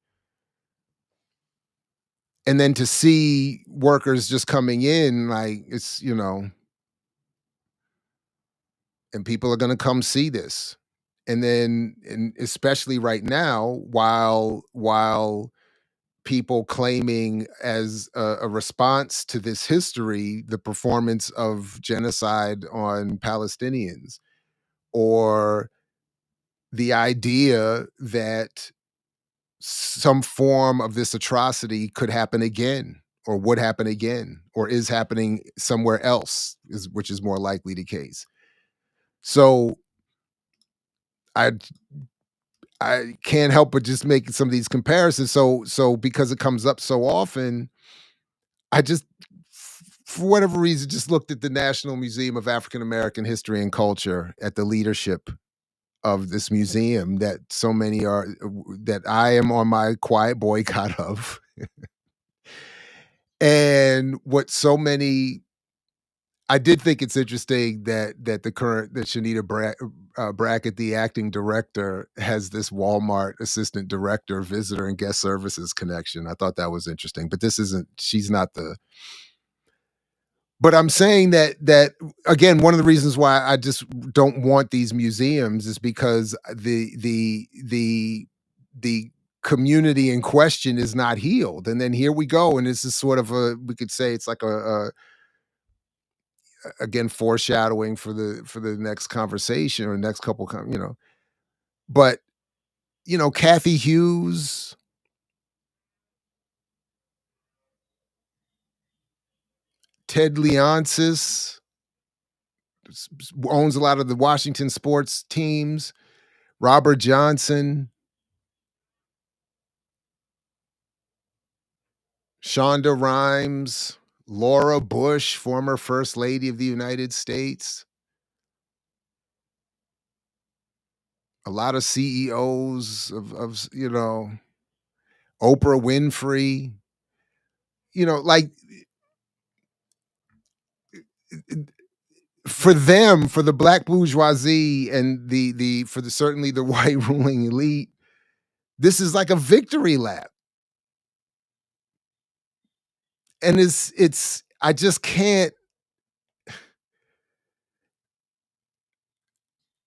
And then to see workers just coming in, like it's, you know, and people are going to come see this. And then, and especially right now, while people claiming as a response to this history, the performance of genocide on Palestinians, or the idea that some form of this atrocity could happen again, or would happen again, or is happening somewhere else, which is more likely the case. So I can't help but just make some of these comparisons. So because it comes up so often, I just, for whatever reason, just looked at the National Museum of African American History and Culture, at the leadership of this museum that so many are, that I am on my quiet boycott of. And what so many, I did think it's interesting that that Shanita Brackett, the acting director, has this Walmart assistant director, visitor and guest services connection. I thought that was interesting, but she's not the. But I'm saying that again, one of the reasons why I just don't want these museums is because the community in question is not healed. And then here we go, and this is sort of we could say it's like again, foreshadowing for the next conversation or next couple, but Kathy Hughes, Ted Leonsis owns a lot of the Washington sports teams, Robert Johnson, Shonda Rhimes, Laura Bush, former First Lady of the United States, a lot of CEOs of Oprah Winfrey, like for them, for the black bourgeoisie and certainly the white ruling elite, this is like a victory lap. And I just can't,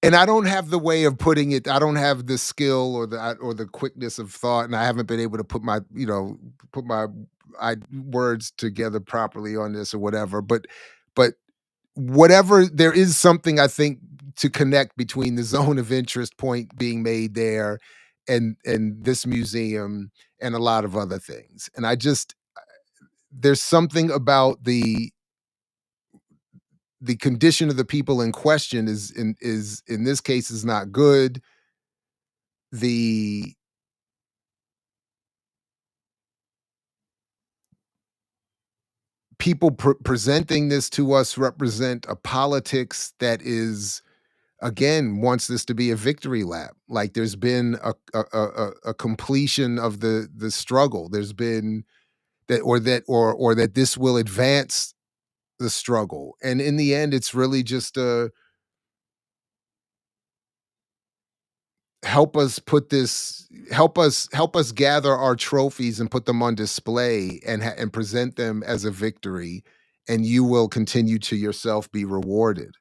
and I don't have the way of putting it. I don't have the skill or the quickness of thought, and I haven't been able to put my words together properly on this or whatever. But whatever, there is something I think to connect between the zone of interest point being made there and this museum and a lot of other things. And there's something about the condition of the people in question is in this case is not good. The people presenting this to us represent a politics that is, again, wants this to be a victory lap. Like there's been a completion of the struggle. There's been that this will advance the struggle. And in the end, it's really just help us gather our trophies and put them on display and present them as a victory, and you will continue to yourself be rewarded.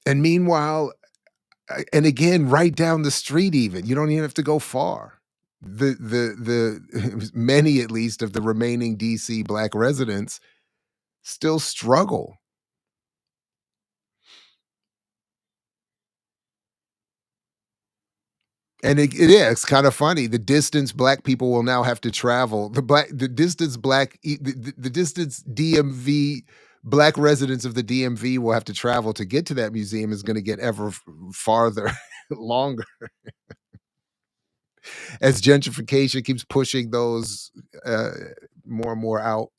And meanwhile, and again, right down the street, even, you don't even have to go far. The many, at least, of the remaining DC Black residents still struggle. And it's kind of funny. The distance Black people will now have to travel, the distance DMV Black residents of the DMV will have to travel to get to that museum is going to get ever farther, longer, as gentrification keeps pushing those more and more out.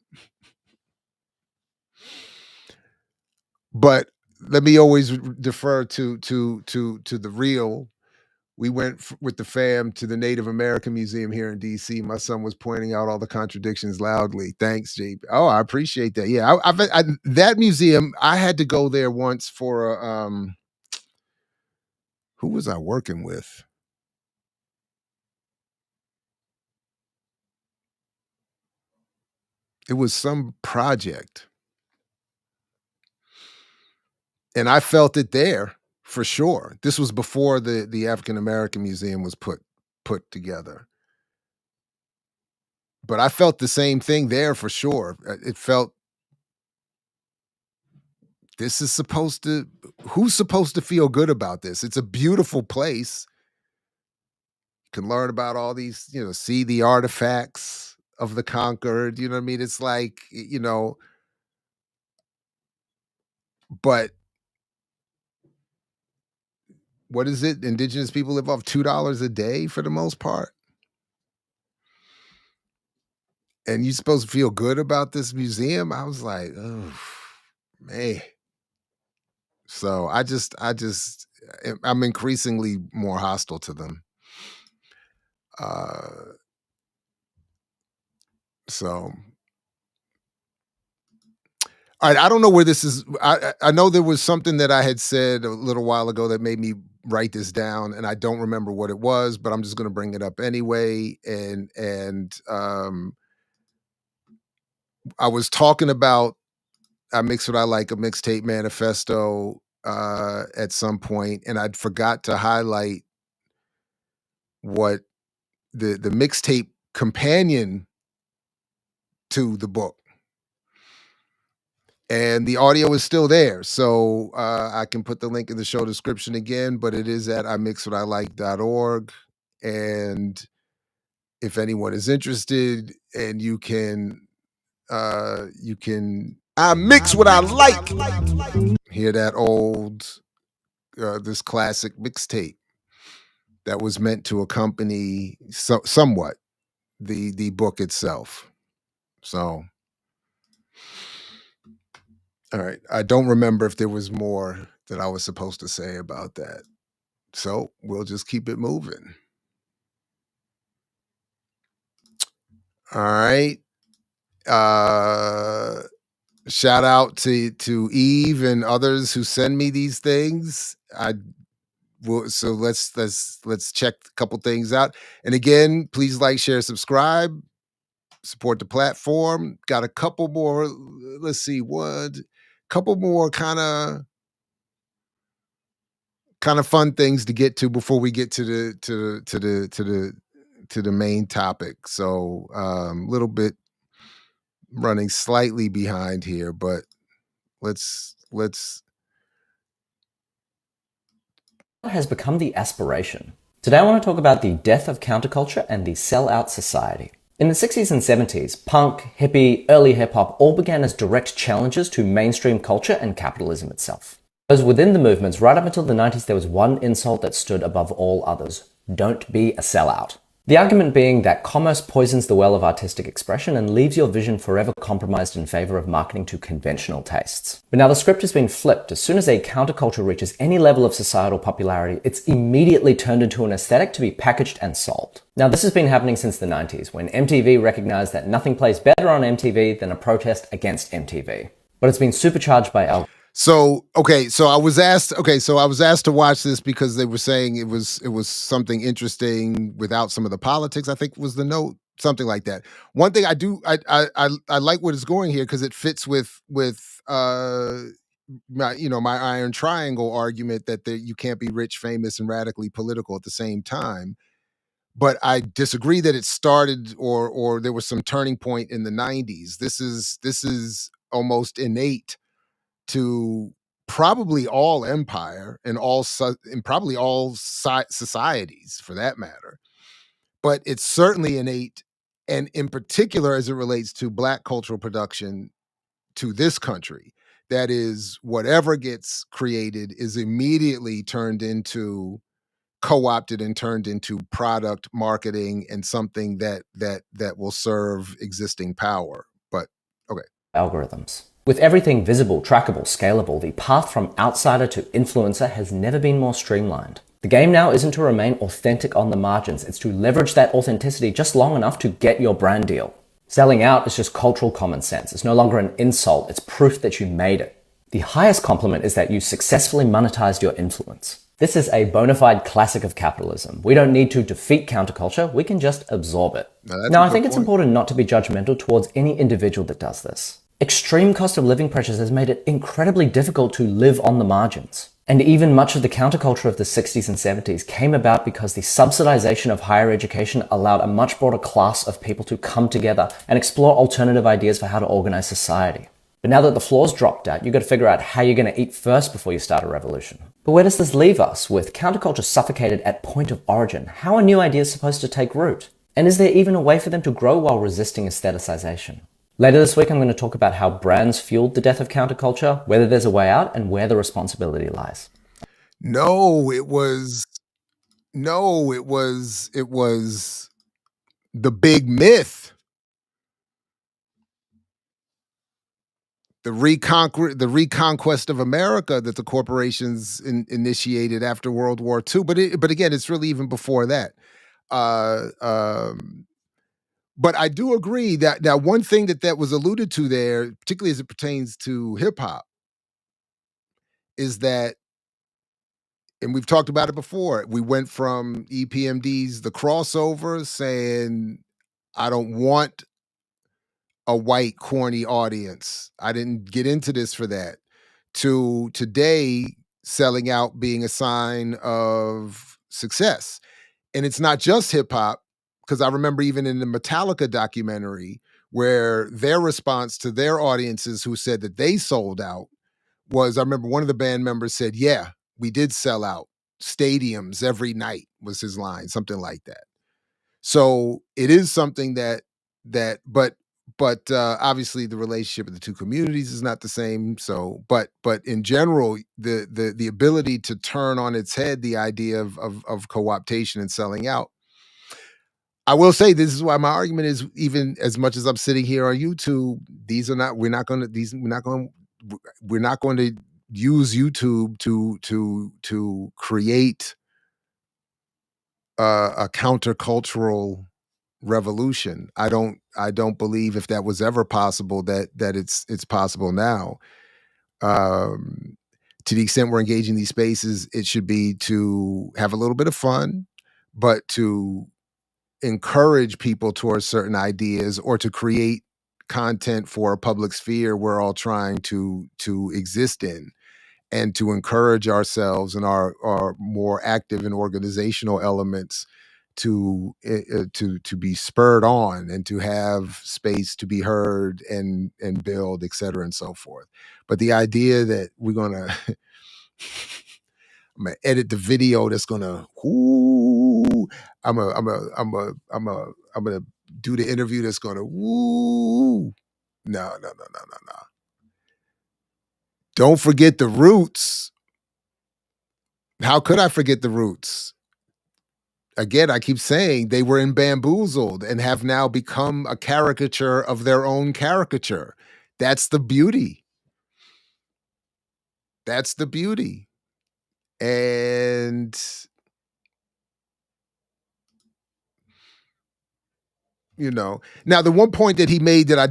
But let me always defer to the real, we went with the fam to the Native American Museum here in DC. My son was pointing out all the contradictions loudly. Thanks, JP. Oh, I appreciate that. Yeah, that museum, I had to go there once for a, who was I working with? It was some project. And I felt it there for sure. This was before the African American Museum was put together. But I felt the same thing there for sure. It felt, this is supposed to, who's supposed to feel good about this? It's a beautiful place. You can learn about all these, see the artifacts of the conquered, you know what I mean? It's like, but what is it? Indigenous people live off $2 a day for the most part. And you're supposed to feel good about this museum? I was like, oh, man. So I'm increasingly more hostile to them. So, all right, I don't know where this is. I know there was something that I had said a little while ago that made me write this down, and I don't remember what it was, but I'm just going to bring it up anyway. And I was talking about I Mix What I Like, a mixtape manifesto at some point, and I'd forgot to highlight what the mixtape companion to the book. And the audio is still there. So I can put the link in the show description again, but it is at imixwhatilike.org. And if anyone is interested, and you can I mix what I like. Hear that old, this classic mixtape that was meant to accompany somewhat the book itself. So, all right. I don't remember if there was more that I was supposed to say about that. So we'll just keep it moving. All right. Shout out to Eve and others who send me these things. So let's check a couple things out. And again, please like, share, subscribe, support the platform. Got a couple more. Let's see, couple more kind of fun things to get to before we get to the main topic. So little bit running slightly behind here, but let's has become the aspiration. Today I want to talk about the death of counterculture and the sellout society. In the 60s and 70s, punk, hippie, early hip-hop all began as direct challenges to mainstream culture and capitalism itself. As within the movements, right up until the 90s, there was one insult that stood above all others: don't be a sellout. The argument being that commerce poisons the well of artistic expression and leaves your vision forever compromised in favor of marketing to conventional tastes. But now the script has been flipped. As soon as a counterculture reaches any level of societal popularity, it's immediately turned into an aesthetic to be packaged and sold. Now this has been happening since the 90s, when MTV recognized that nothing plays better on MTV than a protest against MTV. But it's been supercharged by algorithms. So I was asked to watch this because they were saying it was something interesting without some of the politics, I think was the note, something like that. One thing I like what is going here because it fits with my iron triangle argument that you can't be rich, famous, and radically political at the same time. But I disagree that it started or there was some turning point in the 90s. This is almost innate to probably all empire and probably all societies for that matter. But it's certainly innate, and in particular as it relates to Black cultural production to this country, that is, whatever gets created is immediately co-opted and turned into product marketing and something that will serve existing power. But okay. Algorithms. With everything visible, trackable, scalable, the path from outsider to influencer has never been more streamlined. The game now isn't to remain authentic on the margins, it's to leverage that authenticity just long enough to get your brand deal. Selling out is just cultural common sense. It's no longer an insult, it's proof that you made it. The highest compliment is that you successfully monetized your influence. This is a bona fide classic of capitalism. We don't need to defeat counterculture, we can just absorb it. Now, I think it's important not to be judgmental towards any individual that does this. Extreme cost of living pressures has made it incredibly difficult to live on the margins. And even much of the counterculture of the 60s and 70s came about because the subsidization of higher education allowed a much broader class of people to come together and explore alternative ideas for how to organize society. But now that the floor's dropped out, you've got to figure out how you're going to eat first before you start a revolution. But where does this leave us? With counterculture suffocated at point of origin, how are new ideas supposed to take root? And is there even a way for them to grow while resisting aestheticization? Later this week, I'm going to talk about how brands fueled the death of counterculture, whether there's a way out, and where the responsibility lies. No, it was the big myth. The reconquest of America that the corporations initiated after World War II. But again, it's really even before that. But I do agree that one thing that was alluded to there, particularly as it pertains to hip hop, is that, and we've talked about it before, we went from EPMD's The Crossover saying, I don't want a white corny audience. I didn't get into this for that. To today, selling out being a sign of success. And it's not just hip hop, because I remember even in the Metallica documentary where their response to their audiences who said that they sold out was, I remember one of the band members said, yeah, we did sell out stadiums every night, was his line, something like that. So it is something but obviously the relationship of the two communities is not the same. So, but in general, the ability to turn on its head the idea of co-optation and selling out. I will say this is why my argument is, even as much as I'm sitting here on YouTube, we're not going to use YouTube to create a countercultural revolution. I don't believe, if that was ever possible, that it's possible now. To the extent we're engaging these spaces, it should be to have a little bit of fun, but to encourage people towards certain ideas, or to create content for a public sphere we're all trying to exist in, and to encourage ourselves and our more active and organizational elements to be spurred on, and to have space to be heard and build, et cetera, and so forth. But the idea that we're gonna I'm gonna edit the video that's gonna I'm gonna do the interview that's gonna No. Don't forget the roots. How could I forget the roots? Again, I keep saying they were bamboozled and have now become a caricature of their own caricature. That's the beauty. That's the beauty. And now the one point that he made that I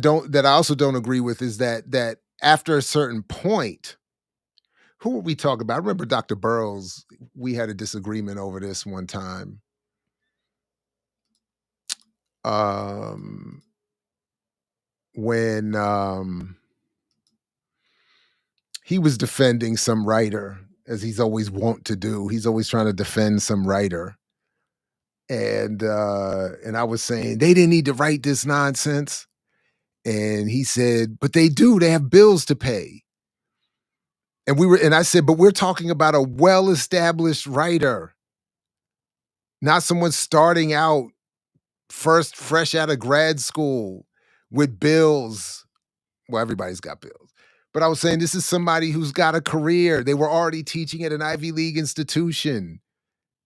also don't agree with is that after a certain point, who were we talking about? I remember Dr. Burroughs, we had a disagreement over this one time. When he was defending some writer, as he's always wont to do. He's always trying to defend some writer. And I was saying, they didn't need to write this nonsense. And he said, but they do, they have bills to pay. And I said, but we're talking about a well-established writer, not someone starting out fresh out of grad school with bills. Well, everybody's got bills. But I was saying, this is somebody who's got a career. They were already teaching at an Ivy League institution.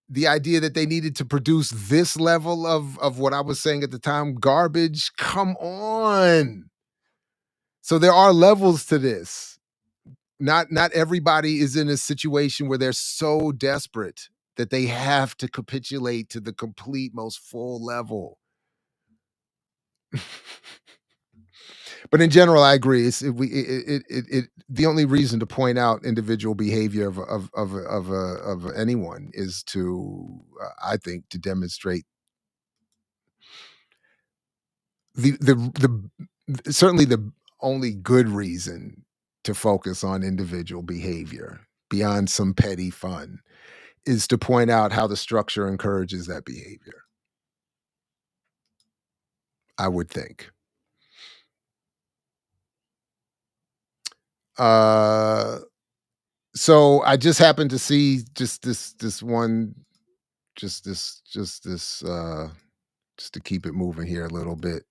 The idea that they needed to produce this level of what I was saying at the time, garbage, come on. So there are levels to this. Not everybody is in a situation where they're so desperate that they have to capitulate to the complete, most full level. But in general, I agree. The only reason to point out individual behavior of anyone is to, I think, to demonstrate certainly the only good reason to focus on individual behavior beyond some petty fun is to point out how the structure encourages that behavior. I would think. So I just happened to see just to keep it moving here a little bit.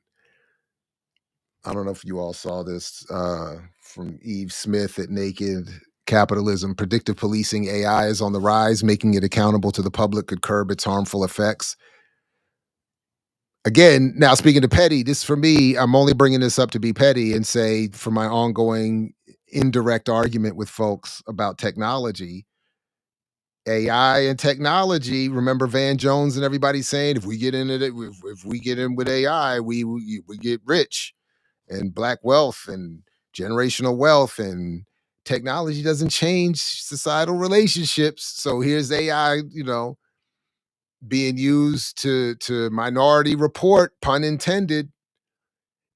I don't know if you all saw this from Eve Smith at Naked Capitalism. Predictive policing AI is on the rise. Making it accountable to the public could curb its harmful effects. Again, now speaking to petty, this for me, I'm only bringing this up to be petty and say for my ongoing indirect argument with folks about technology, AI and technology. Remember Van Jones and everybody saying, if we get into it, if we get in with AI, we get rich and black wealth and generational wealth, and technology doesn't change societal relationships. So here's AI, being used to minority report, pun intended.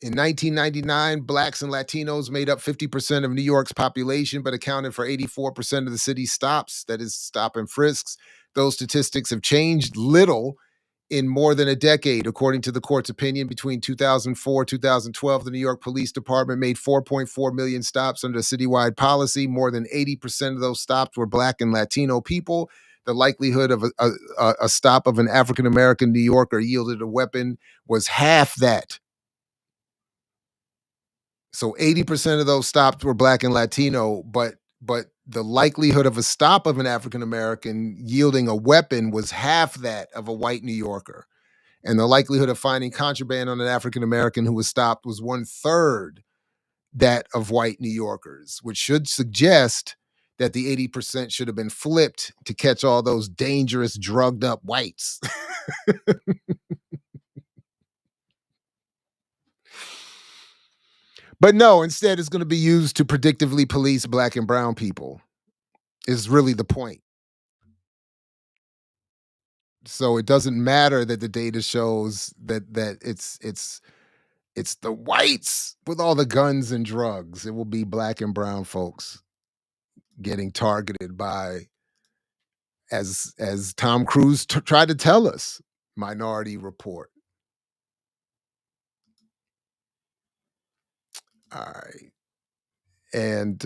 In 1999, blacks and Latinos made up 50% of New York's population, but accounted for 84% of the city's stops, that is, stop and frisks. Those statistics have changed little in more than a decade. According to the court's opinion, between 2004 and 2012, the New York Police Department made 4.4 million stops under a citywide policy. More than 80% of those stops were black and Latino people. The likelihood of a stop of an African-American New Yorker yielded a weapon was half that. So 80% of those stops were black and Latino, but the likelihood of a stop of an African-American yielding a weapon was half that of a white New Yorker. And the likelihood of finding contraband on an African-American who was stopped was 1/3 that of white New Yorkers, which should suggest that the 80% should have been flipped to catch all those dangerous, drugged up whites. But no, instead it's going to be used to predictively police black and brown people, is really the point. So it doesn't matter that the data shows that it's the whites with all the guns and drugs. It will be black and brown folks getting targeted by, as Tom Cruise tried to tell us, Minority Report. All right. And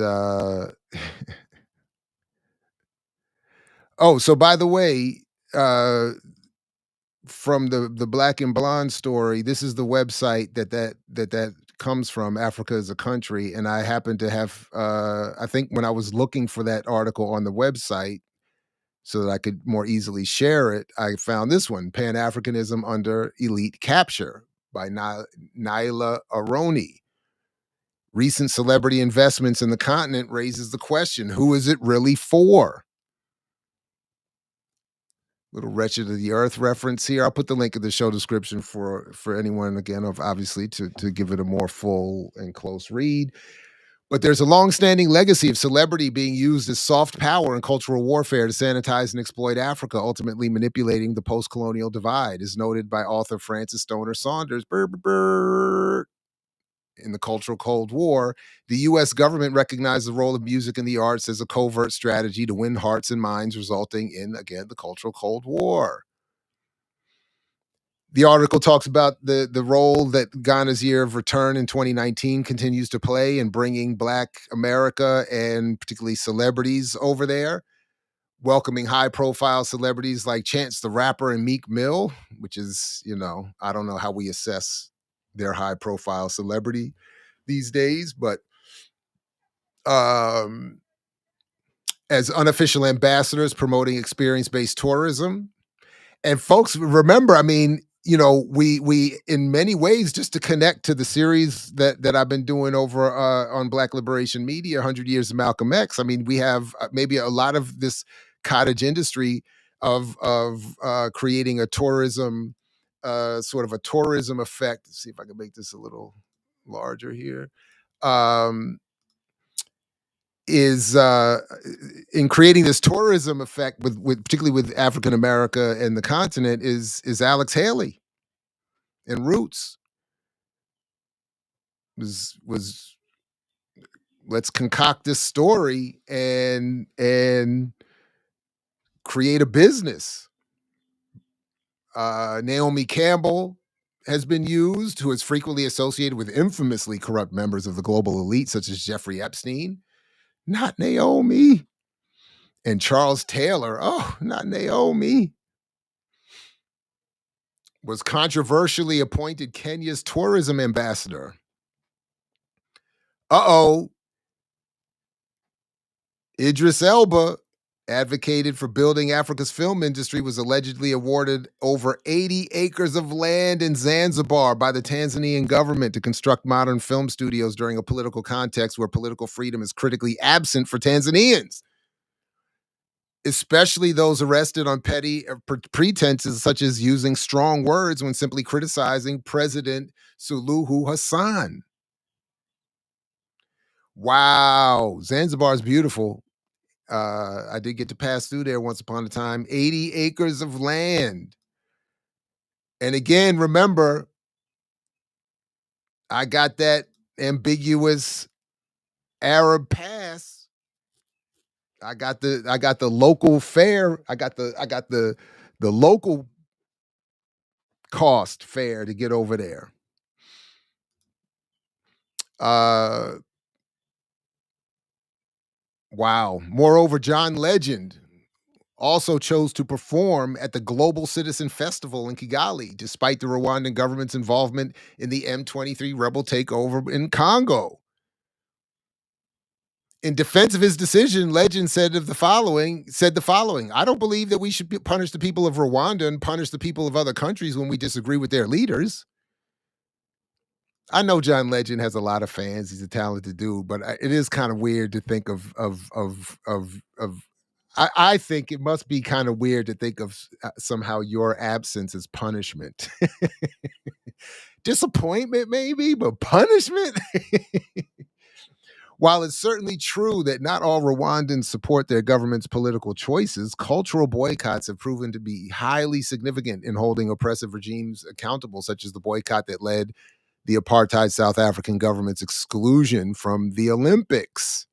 oh, so by the way, from the Black and Blonde story, this is the website that comes from, Africa as a Country. And I happen to have, I think when I was looking for that article on the website so that I could more easily share it, I found this one, Pan-Africanism Under Elite Capture by Naila Aroni. Recent celebrity investments in the continent raises the question, who is it really for? Little Wretched of the Earth reference here. I'll put the link in the show description for anyone, again, obviously to give it a more full and close read. But there's a long-standing legacy of celebrity being used as soft power in cultural warfare to sanitize and exploit Africa, ultimately manipulating the post-colonial divide, as noted by author Francis Stoner Saunders. In the Cultural Cold War, the U.S. government recognized the role of music and the arts as a covert strategy to win hearts and minds, resulting in, again, the Cultural Cold War. The article talks about the role that Ghana's Year of Return in 2019 continues to play in bringing Black America and particularly celebrities over there, welcoming high-profile celebrities like Chance the Rapper and Meek Mill, which is, I don't know how we assess their high-profile celebrity these days, but as unofficial ambassadors promoting experience-based tourism. And folks, remember, I mean, we in many ways, just to connect to the series that I've been doing over on Black Liberation Media, 100 Years of Malcolm X, I mean, we have maybe a lot of this cottage industry of creating a tourism, sort of a tourism effect. Let's see if I can make this a little larger here. Is in creating this tourism effect with particularly with African America and the continent is Alex Haley and Roots. Was let's concoct this story and create a business. Naomi Campbell has been used, who is frequently associated with infamously corrupt members of the global elite, such as Jeffrey Epstein. Not Naomi. And Charles Taylor, oh, not Naomi, was controversially appointed Kenya's tourism ambassador. Idris Elba, advocated for building Africa's film industry, was allegedly awarded over 80 acres of land in Zanzibar by the Tanzanian government to construct modern film studios during a political context where political freedom is critically absent for Tanzanians, especially those arrested on petty pretenses such as using strong words when simply criticizing President Suluhu Hassan. Wow, Zanzibar is beautiful. I did get to pass through there once upon a time. 80 acres of land. And again, remember, I got that ambiguous Arab pass. I got the local fare. I got the local cost fare to get over there. Wow. Moreover, John Legend also chose to perform at the Global Citizen Festival in Kigali, despite the Rwandan government's involvement in the M23 rebel takeover in Congo. In defense of his decision, Legend said the following: I don't believe that we should punish the people of Rwanda and punish the people of other countries when we disagree with their leaders. I know John Legend has a lot of fans. He's a talented dude, but it is kind of weird to think of I think it must be kind of weird to think of somehow your absence as punishment. Disappointment, maybe, but punishment? While it's certainly true that not all Rwandans support their government's political choices, cultural boycotts have proven to be highly significant in holding oppressive regimes accountable, such as the boycott that led the apartheid South African government's exclusion from the Olympics.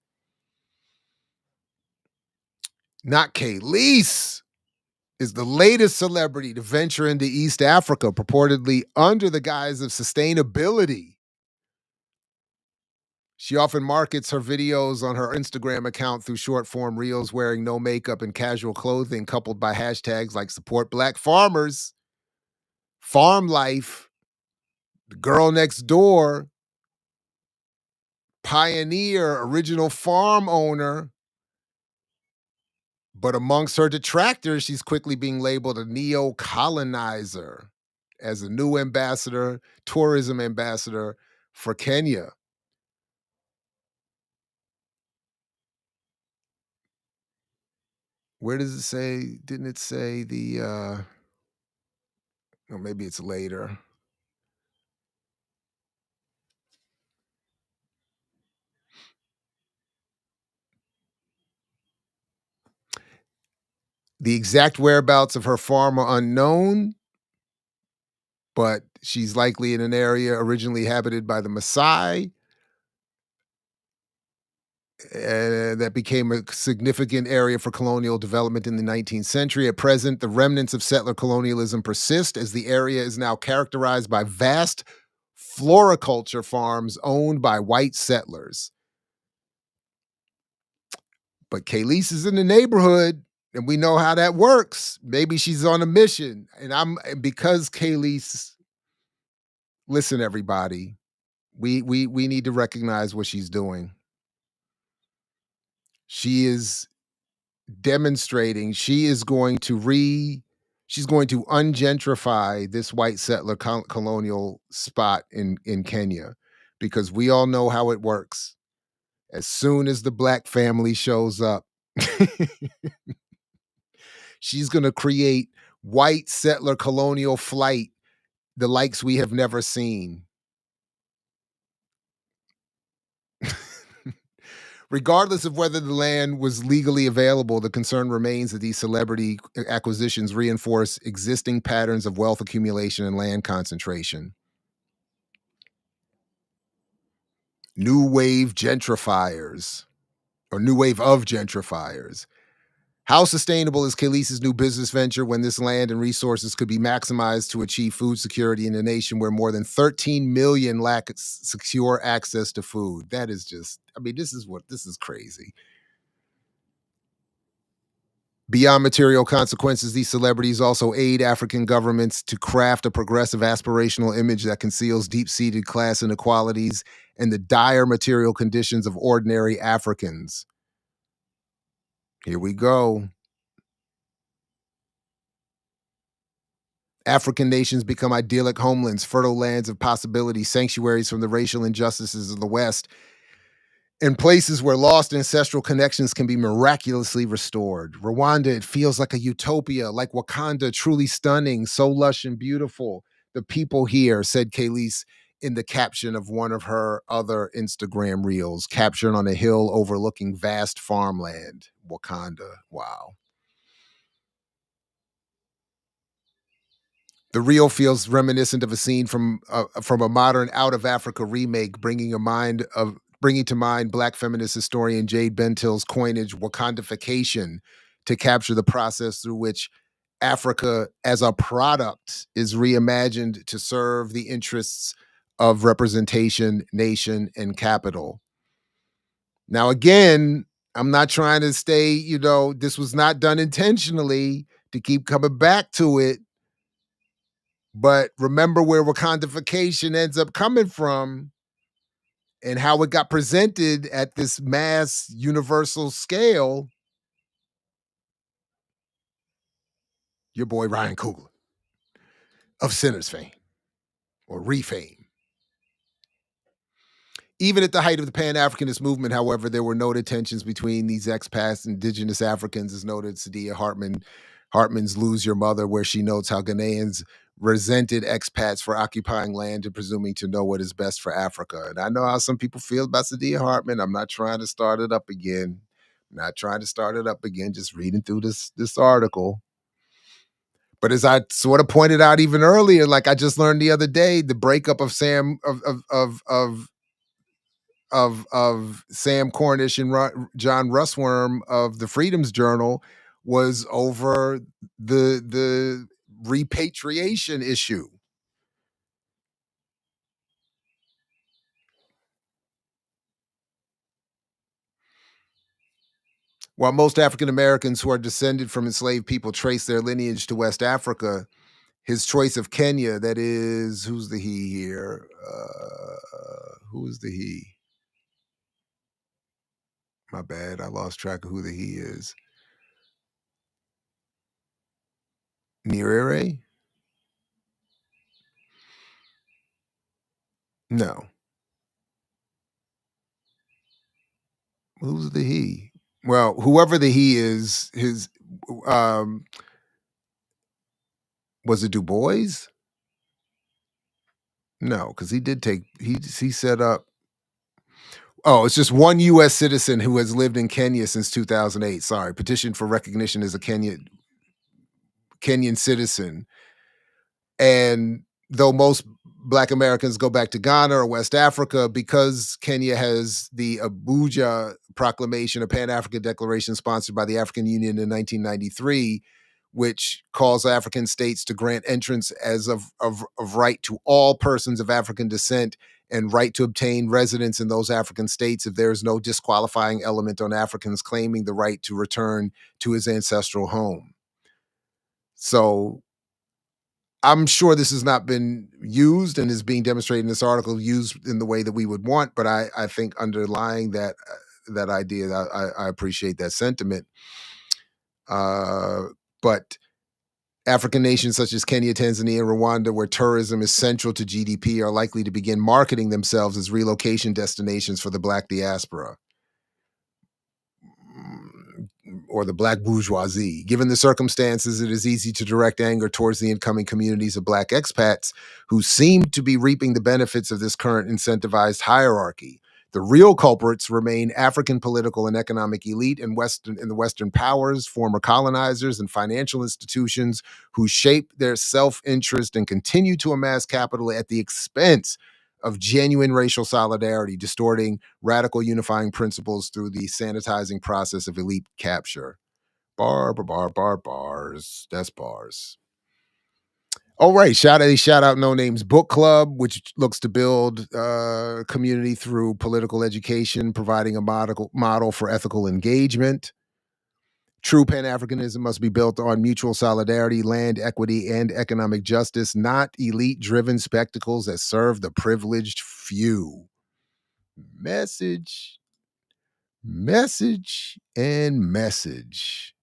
Not Kelis is the latest celebrity to venture into East Africa, purportedly under the guise of sustainability. She often markets her videos on her Instagram account through short-form reels wearing no makeup and casual clothing, coupled by hashtags like support Black farmers, farm life, the girl next door, pioneer, original farm owner. But amongst her detractors, she's quickly being labeled a neocolonizer as a new ambassador, tourism ambassador for Kenya. Where does it say? Didn't it say the, or maybe it's later. The exact whereabouts of her farm are unknown, but she's likely in an area originally inhabited by the Maasai. That became a significant area for colonial development in the 19th century. At present, the remnants of settler colonialism persist, as the area is now characterized by vast floriculture farms owned by white settlers. But Kelis is in the neighborhood, and we know how that works. Maybe she's on a mission. And because Kelis, listen, everybody, we need to recognize what she's doing. She is demonstrating she's going to ungentrify this white settler colonial spot in Kenya, because we all know how it works. As soon as the Black family shows up, She's going to create white settler colonial flight, the likes we have never seen. Regardless of whether the land was legally available, the concern remains that these celebrity acquisitions reinforce existing patterns of wealth accumulation and land concentration. New wave gentrifiers, or new wave of gentrifiers. How sustainable is Kelis's new business venture when this land and resources could be maximized to achieve food security in a nation where more than 13 million lack secure access to food? That is just, I mean, this is crazy. Beyond material consequences, these celebrities also aid African governments to craft a progressive aspirational image that conceals deep-seated class inequalities and the dire material conditions of ordinary Africans. Here we go. African nations become idyllic homelands, fertile lands of possibility, sanctuaries from the racial injustices of the West, and places where lost ancestral connections can be miraculously restored. Rwanda, it feels like a utopia, like Wakanda, truly stunning, so lush and beautiful. The people here, said Kelis in the caption of one of her other Instagram reels, captured on a hill overlooking vast farmland. Wakanda, wow. The reel feels reminiscent of a scene from a modern Out of Africa remake, bringing to mind Black feminist historian Jade Bentil's coinage, Wakandification, to capture the process through which Africa as a product is reimagined to serve the interests of representation, nation, and capital. Now, again, I'm not trying to stay, this was not done intentionally to keep coming back to it. But remember where Wakandification ends up coming from and how it got presented at this mass universal scale. Your boy Ryan Coogler of Sinners fame or refame. Even at the height of the Pan-Africanist movement, however, there were noted tensions between these expats and indigenous Africans, as noted Saidiya Hartman's Lose Your Mother, where she notes how Ghanaians resented expats for occupying land and presuming to know what is best for Africa. And I know how some people feel about Saidiya Hartman. I'm not trying to start it up again. Just reading through this article. But as I sort of pointed out even earlier, like I just learned the other day, the breakup of Sam Cornish and John Russwurm of the Freedom's Journal was over the repatriation issue. While most African Americans who are descended from enslaved people trace their lineage to West Africa, his choice of Kenya, that is, who's the he here? Who is the he? My bad, I lost track of who the he is. Nyerere? No. Who's the he? Well, whoever the he is, his was it Du Bois? No, because he set up. Oh, it's just one U.S. citizen who has lived in Kenya since 2008. Sorry, petitioned for recognition as a Kenyan citizen. And though most Black Americans go back to Ghana or West Africa, because Kenya has the Abuja Proclamation, a Pan-African declaration sponsored by the African Union in 1993, which calls African states to grant entrance as of right to all persons of African descent and right to obtain residence in those African states if there is no disqualifying element on Africans claiming the right to return to his ancestral home. So I'm sure this has not been used and is being demonstrated in this article, used in the way that we would want, but I think underlying that idea, I appreciate that sentiment. But African nations such as Kenya, Tanzania, and Rwanda, where tourism is central to GDP, are likely to begin marketing themselves as relocation destinations for the Black diaspora. or the black bourgeoisie. Given the circumstances, it is easy to direct anger towards the incoming communities of black expats who seem to be reaping the benefits of this current incentivized hierarchy. The real culprits remain African political and economic elite and the Western powers, former colonizers, and financial institutions who shape their self-interest and continue to amass capital at the expense of genuine racial solidarity, distorting radical unifying principles through the sanitizing process of elite capture. Bars. That's bars. All right, shout out No Names Book Club, which looks to build community through political education, providing a model for ethical engagement. True Pan-Africanism must be built on mutual solidarity, land equity, and economic justice, not elite-driven spectacles that serve the privileged few. Message, and message.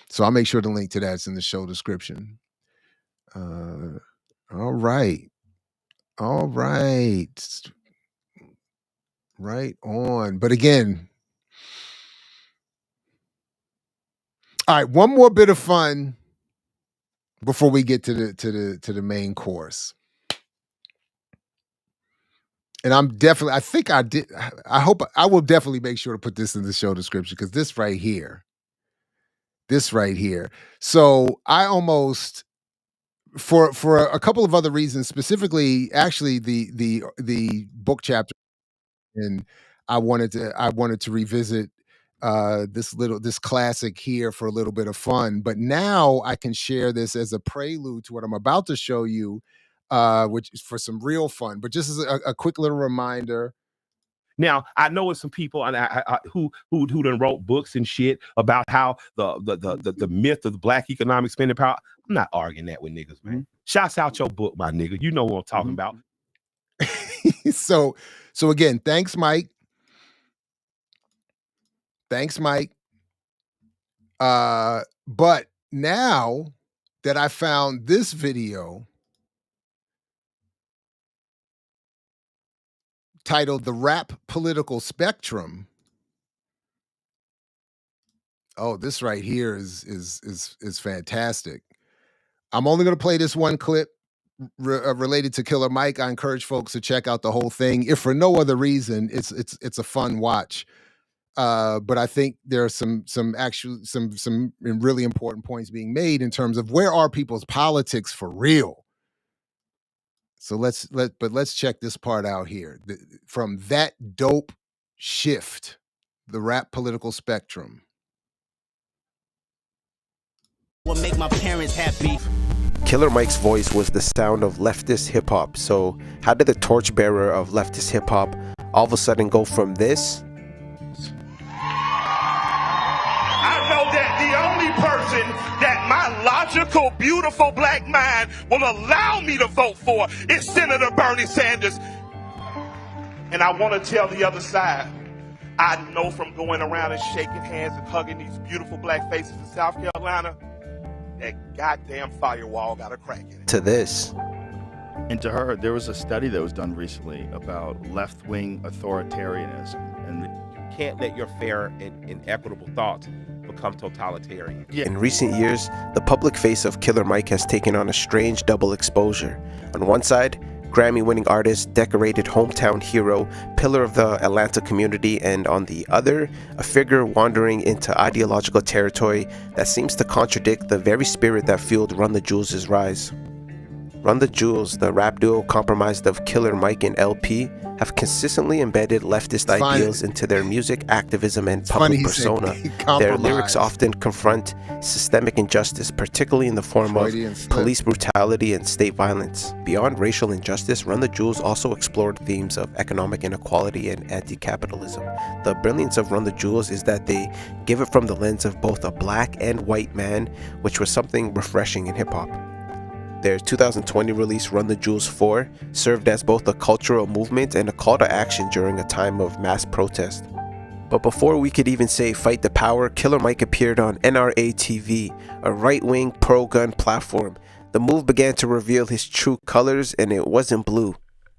So I'll make sure the link to that's in the show description. All right. Right on. But again, all right, one more bit of fun before we get to the main course. And I will definitely make sure to put this in the show description, because this right here. So I almost, for a couple of other reasons, specifically, actually the book chapter, and I wanted to revisit this classic here for a little bit of fun. But now I can share this as a prelude to what I'm about to show you, which is for some real fun. But just as a quick little reminder. Now, I know it's some people who done wrote books and shit about how the myth of the black economic spending power. I'm not arguing that with niggas, man. Shouts out your book, my nigga. You know what I'm talking about. So again, thanks, Mike. But now that I found this video titled "The Rap Political Spectrum." Oh, this right here is fantastic. I'm only going to play this one clip related to KillerMike. I encourage folks to check out the whole thing, if for no other reason. It's a fun watch. But I think there are some really important points being made in terms of where are people's politics for real. So let's check this part out here. From That Dope Shift, the Rap Political Spectrum. What make my parents happy? Killer Mike's voice was the sound of leftist hip-hop. So how did the torchbearer of leftist hip-hop all of a sudden go from this? I know that the only person that my logical, beautiful black mind will allow me to vote for is Senator Bernie Sanders. And I want to tell the other side, I know from going around and shaking hands and hugging these beautiful black faces in South Carolina, that goddamn firewall got a crack in it. To this. And to her, there was a study that was done recently about left-wing authoritarianism. And you can't let your fair and equitable thoughts become totalitarian. In recent years, the public face of Killer Mike has taken on a strange double exposure. On one side, Grammy-winning artist, decorated hometown hero, pillar of the Atlanta community, and on the other, a figure wandering into ideological territory that seems to contradict the very spirit that fueled Run the Jewels' rise. Run the Jewels, the rap duo comprised of Killer Mike and LP, have consistently embedded leftist ideals into their music, activism, and public persona. Their lyrics often confront systemic injustice, particularly in the form of police brutality and state violence. Beyond racial injustice, Run the Jewels also explored themes of economic inequality and anti-capitalism. The brilliance of Run the Jewels is that they give it from the lens of both a black and white man, which was something refreshing in hip-hop. Their 2020 release, Run the Jewels 4, served as both a cultural movement and a call to action during a time of mass protest. But before we could even say fight the power, Killer Mike appeared on NRA TV, a right-wing pro-gun platform. The move began to reveal his true colors, and it wasn't blue.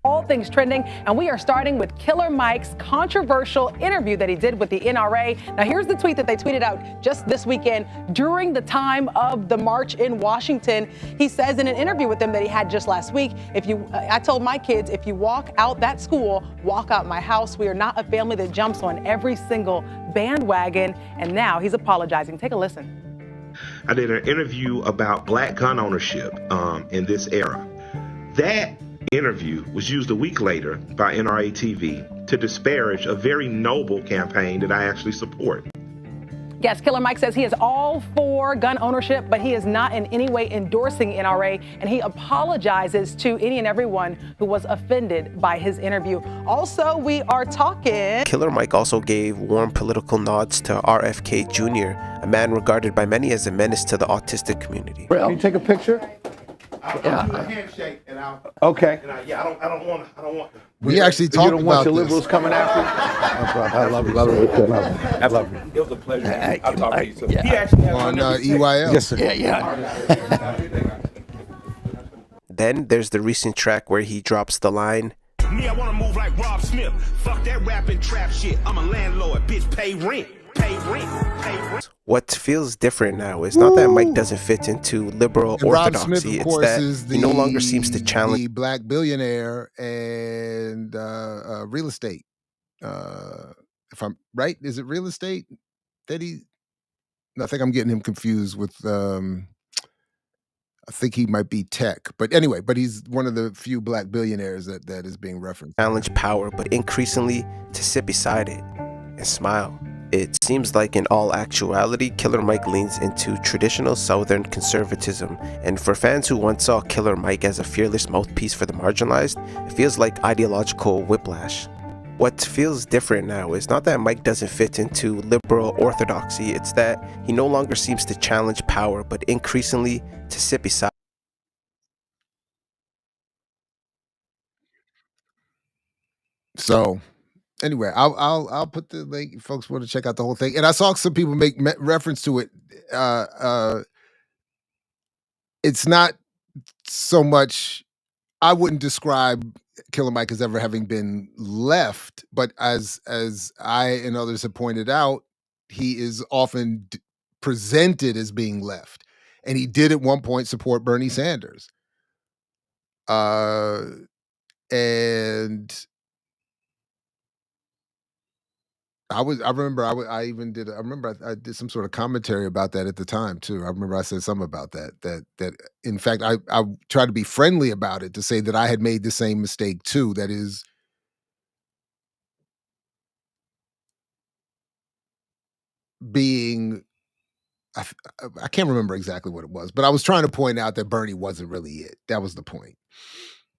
All things trending, and we are starting with Killer Mike's controversial interview that he did with the NRA. Now, here's the tweet that they tweeted out just this weekend during the time of the march in Washington. He says in an interview with them that he had just last week, I told my kids, if you walk out that school, walk out my house. We are not a family that jumps on every single bandwagon. And now he's apologizing. Take a listen. I did an interview about black gun ownership in this era. That interview was used a week later by NRA TV to disparage a very noble campaign that I actually support. Yes, Killer Mike says he is all for gun ownership, but he is not in any way endorsing NRA, and he apologizes to any and everyone who was offended by his interview. Also, we are talking... Killer Mike also gave warm political nods to RFK Jr., a man regarded by many as a menace to the autistic community. Can you take a picture? I'll do a handshake and I'll. Okay. And I don't want. We actually talked about this. You don't want your liberals coming after you? I love you. I love you. It was a pleasure. I'll talk to you soon. Yeah. He actually had on EYL. Yes, sir. Yeah. Then there's the recent track where he drops the line, Me, I wanna move like Rob Smith. Fuck that rapping trap shit. I'm a landlord, bitch. Pay rent. Pay rent. Pay rent. what feels different now is not that Mike doesn't fit into liberal And Rob orthodoxy, Smith, of it's course, that is he no longer seems to the challenge black billionaire and real estate. If I'm right, is it real estate that he? No, I think I'm getting him confused with. I think he might be tech, but anyway, but he's one of the few black billionaires that is being referenced. challenge power, but increasingly to sit beside it and smile. It seems like in all actuality, Killer Mike leans into traditional Southern conservatism, and for fans who once saw Killer Mike as a fearless mouthpiece for the marginalized, it feels like ideological whiplash. What feels different now is not that Mike doesn't fit into liberal orthodoxy, it's that he no longer seems to challenge power, but increasingly to sit beside. So, anyway, I'll put the link. If folks want to check out the whole thing, and I saw some people make reference to it. It's not so much. I wouldn't describe Killer Mike as ever having been left, but as I and others have pointed out, he is often presented as being left, and he did at one point support Bernie Sanders. And I remember I did some sort of commentary about that at the time too. I remember I said something about that in fact I tried to be friendly about it, to say that I had made the same mistake too. That is, being I can't remember exactly what it was, but I was trying to point out that Bernie wasn't really it. That was the point.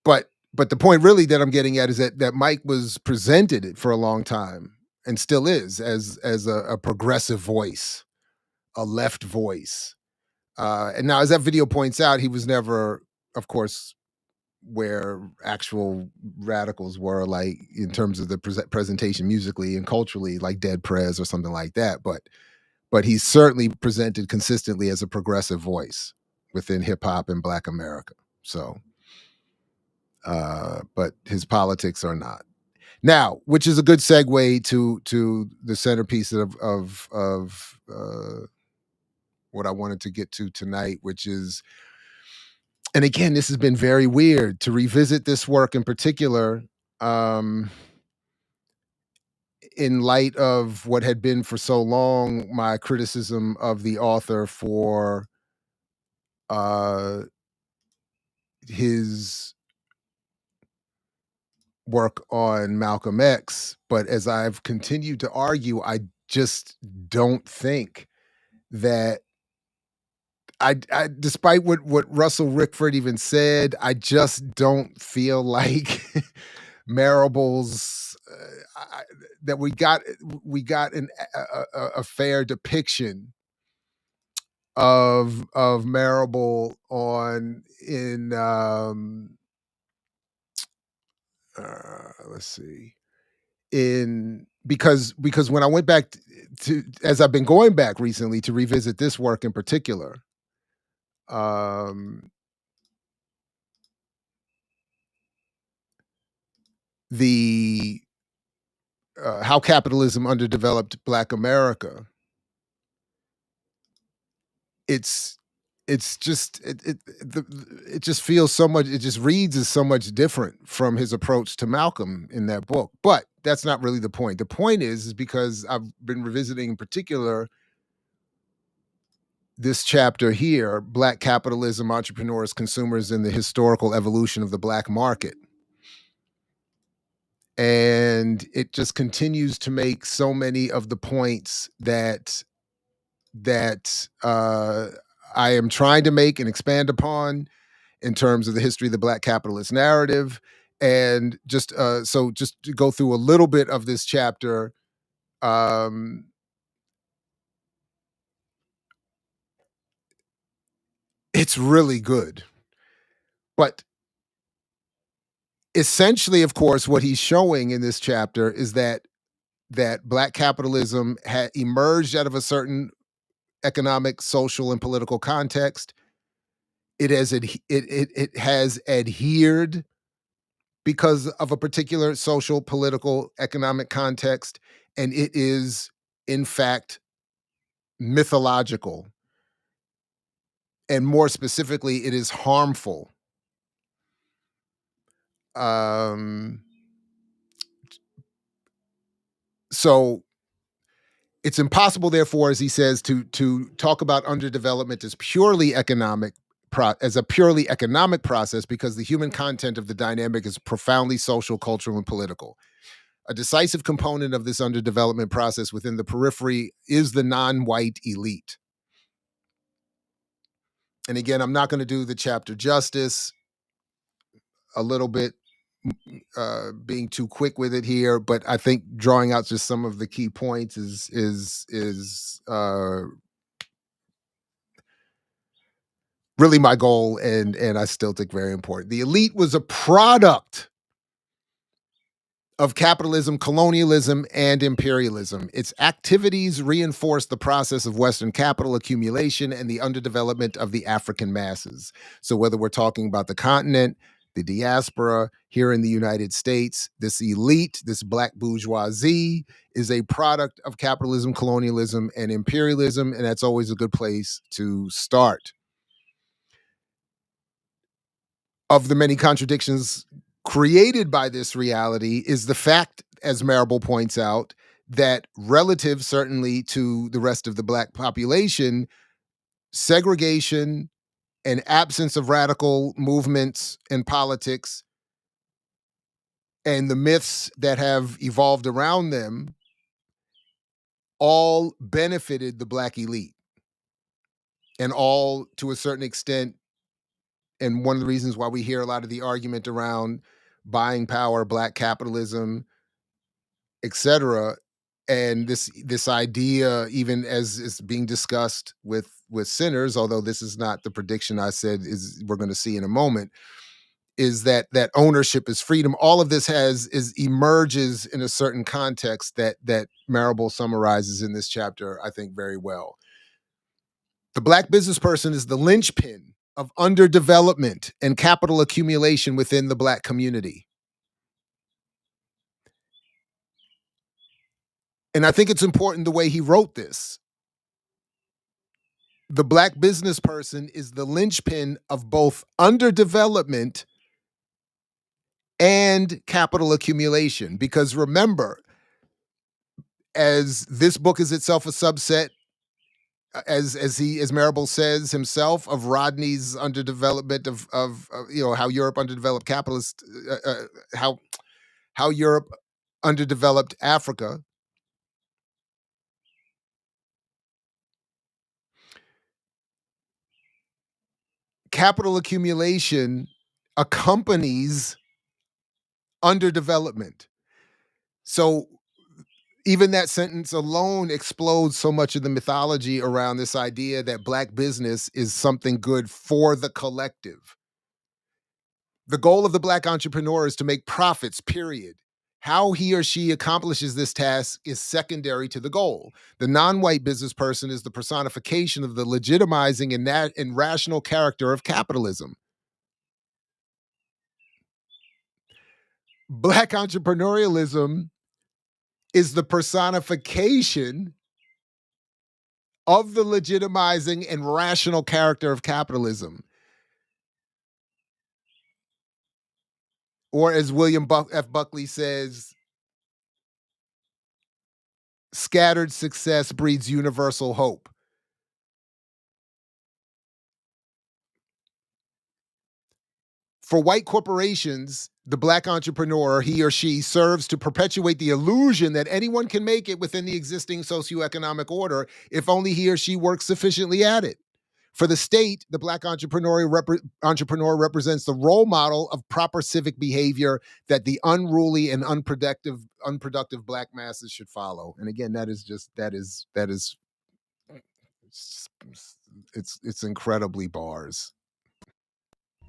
But the point really that I'm getting at is that Mike was presented for a long time, and still is, as a progressive voice, a left voice. And now, as that video points out, he was never, of course, where actual radicals were, like in terms of the presentation musically and culturally, like Dead Prez or something like that. But he's certainly presented consistently as a progressive voice within hip hop and Black America. So, but his politics are not. Now, which is a good segue to the centerpiece of what I wanted to get to tonight, which is, and again, this has been very weird to revisit this work in particular, in light of what had been for so long my criticism of the author for his work on Malcolm X. But as I've continued to argue, I just don't think that I despite what Russell Rickford even said, I just don't feel like Marable's that we got a fair depiction of Marable let's see, because when I went back to as I've been going back recently to revisit this work in particular, the how capitalism underdeveloped Black America, it just feels so much, it just reads as so much different from his approach to Malcolm in that book. But that's not really the point. The point is because I've been revisiting in particular this chapter here, Black Capitalism, Entrepreneurs, Consumers, and the Historical Evolution of the Black Market. And it just continues to make so many of the points that I am trying to make and expand upon in terms of the history of the Black capitalist narrative. And just so just to go through a little bit of this chapter, it's really good. But essentially, of course, what he's showing in this chapter is that Black capitalism had emerged out of a certain economic, social, and political context. It has adhered because of a particular social, political, economic context, and it is, in fact, mythological. And more specifically, it is harmful. So it's impossible, therefore, as he says, to talk about underdevelopment as purely economic, as a purely economic process, because the human content of the dynamic is profoundly social, cultural, and political. A decisive component of this underdevelopment process within the periphery is the non-white elite. And again, I'm not going to do the chapter justice, a little bit being too quick with it here, but I think drawing out just some of the key points is really my goal, and I still think very important. The elite was a product of capitalism, colonialism, and imperialism. Its activities reinforced the process of Western capital accumulation and the underdevelopment of the African masses. So whether we're talking about the continent, the diaspora, here in the United States, this elite, this Black bourgeoisie, is a product of capitalism, colonialism, and imperialism, and that's always a good place to start. Of the many contradictions created by this reality is the fact, as Marable points out, that relative certainly to the rest of the Black population, segregation and absence of radical movements in politics and the myths that have evolved around them all benefited the Black elite. And all, to a certain extent, and one of the reasons why we hear a lot of the argument around buying power, Black capitalism, etc., and this idea, even as is being discussed with sinners, although this is not the prediction I said is we're going to see in a moment, is that ownership is freedom. All of this emerges in a certain context that Marable summarizes in this chapter, I think, very well. The Black business person is the linchpin of underdevelopment and capital accumulation within the Black community. And I think it's important the way he wrote this. The Black business person is the linchpin of both underdevelopment and capital accumulation. Because remember, as this book is itself a subset, as Marable says himself, of Rodney's underdevelopment of how Europe underdeveloped capitalist, how Europe underdeveloped Africa. Capital accumulation accompanies underdevelopment. So even that sentence alone explodes so much of the mythology around this idea that Black business is something good for the collective. The goal of the Black entrepreneur is to make profits, period. How he or she accomplishes this task is secondary to the goal. The non-white business person is the personification of the legitimizing and rational character of capitalism. Black entrepreneurialism is the personification of the legitimizing and rational character of capitalism. Or as William F. Buckley says, scattered success breeds universal hope. For white corporations, the Black entrepreneur, he or she, serves to perpetuate the illusion that anyone can make it within the existing socioeconomic order if only he or she works sufficiently at it. For the state, the Black entrepreneur represents the role model of proper civic behavior that the unruly and unproductive Black masses should follow. And again, it's incredibly bars.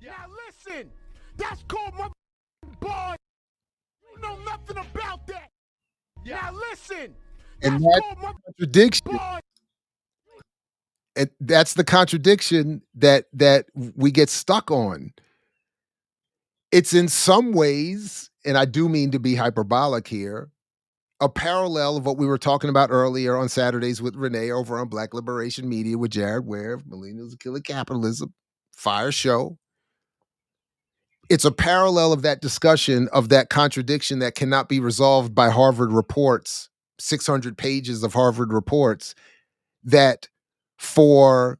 Now listen, that's called my boy. You know nothing about that. Now listen, And that contradiction. And that's the contradiction that we get stuck on. It's in some ways, and I do mean to be hyperbolic here, a parallel of what we were talking about earlier on Saturdays with Renee over on Black Liberation Media with Jared Ware of Millennials Killer Capitalism, fire show. It's a parallel of that discussion, of that contradiction that cannot be resolved by Harvard reports, 600 pages of Harvard reports, that for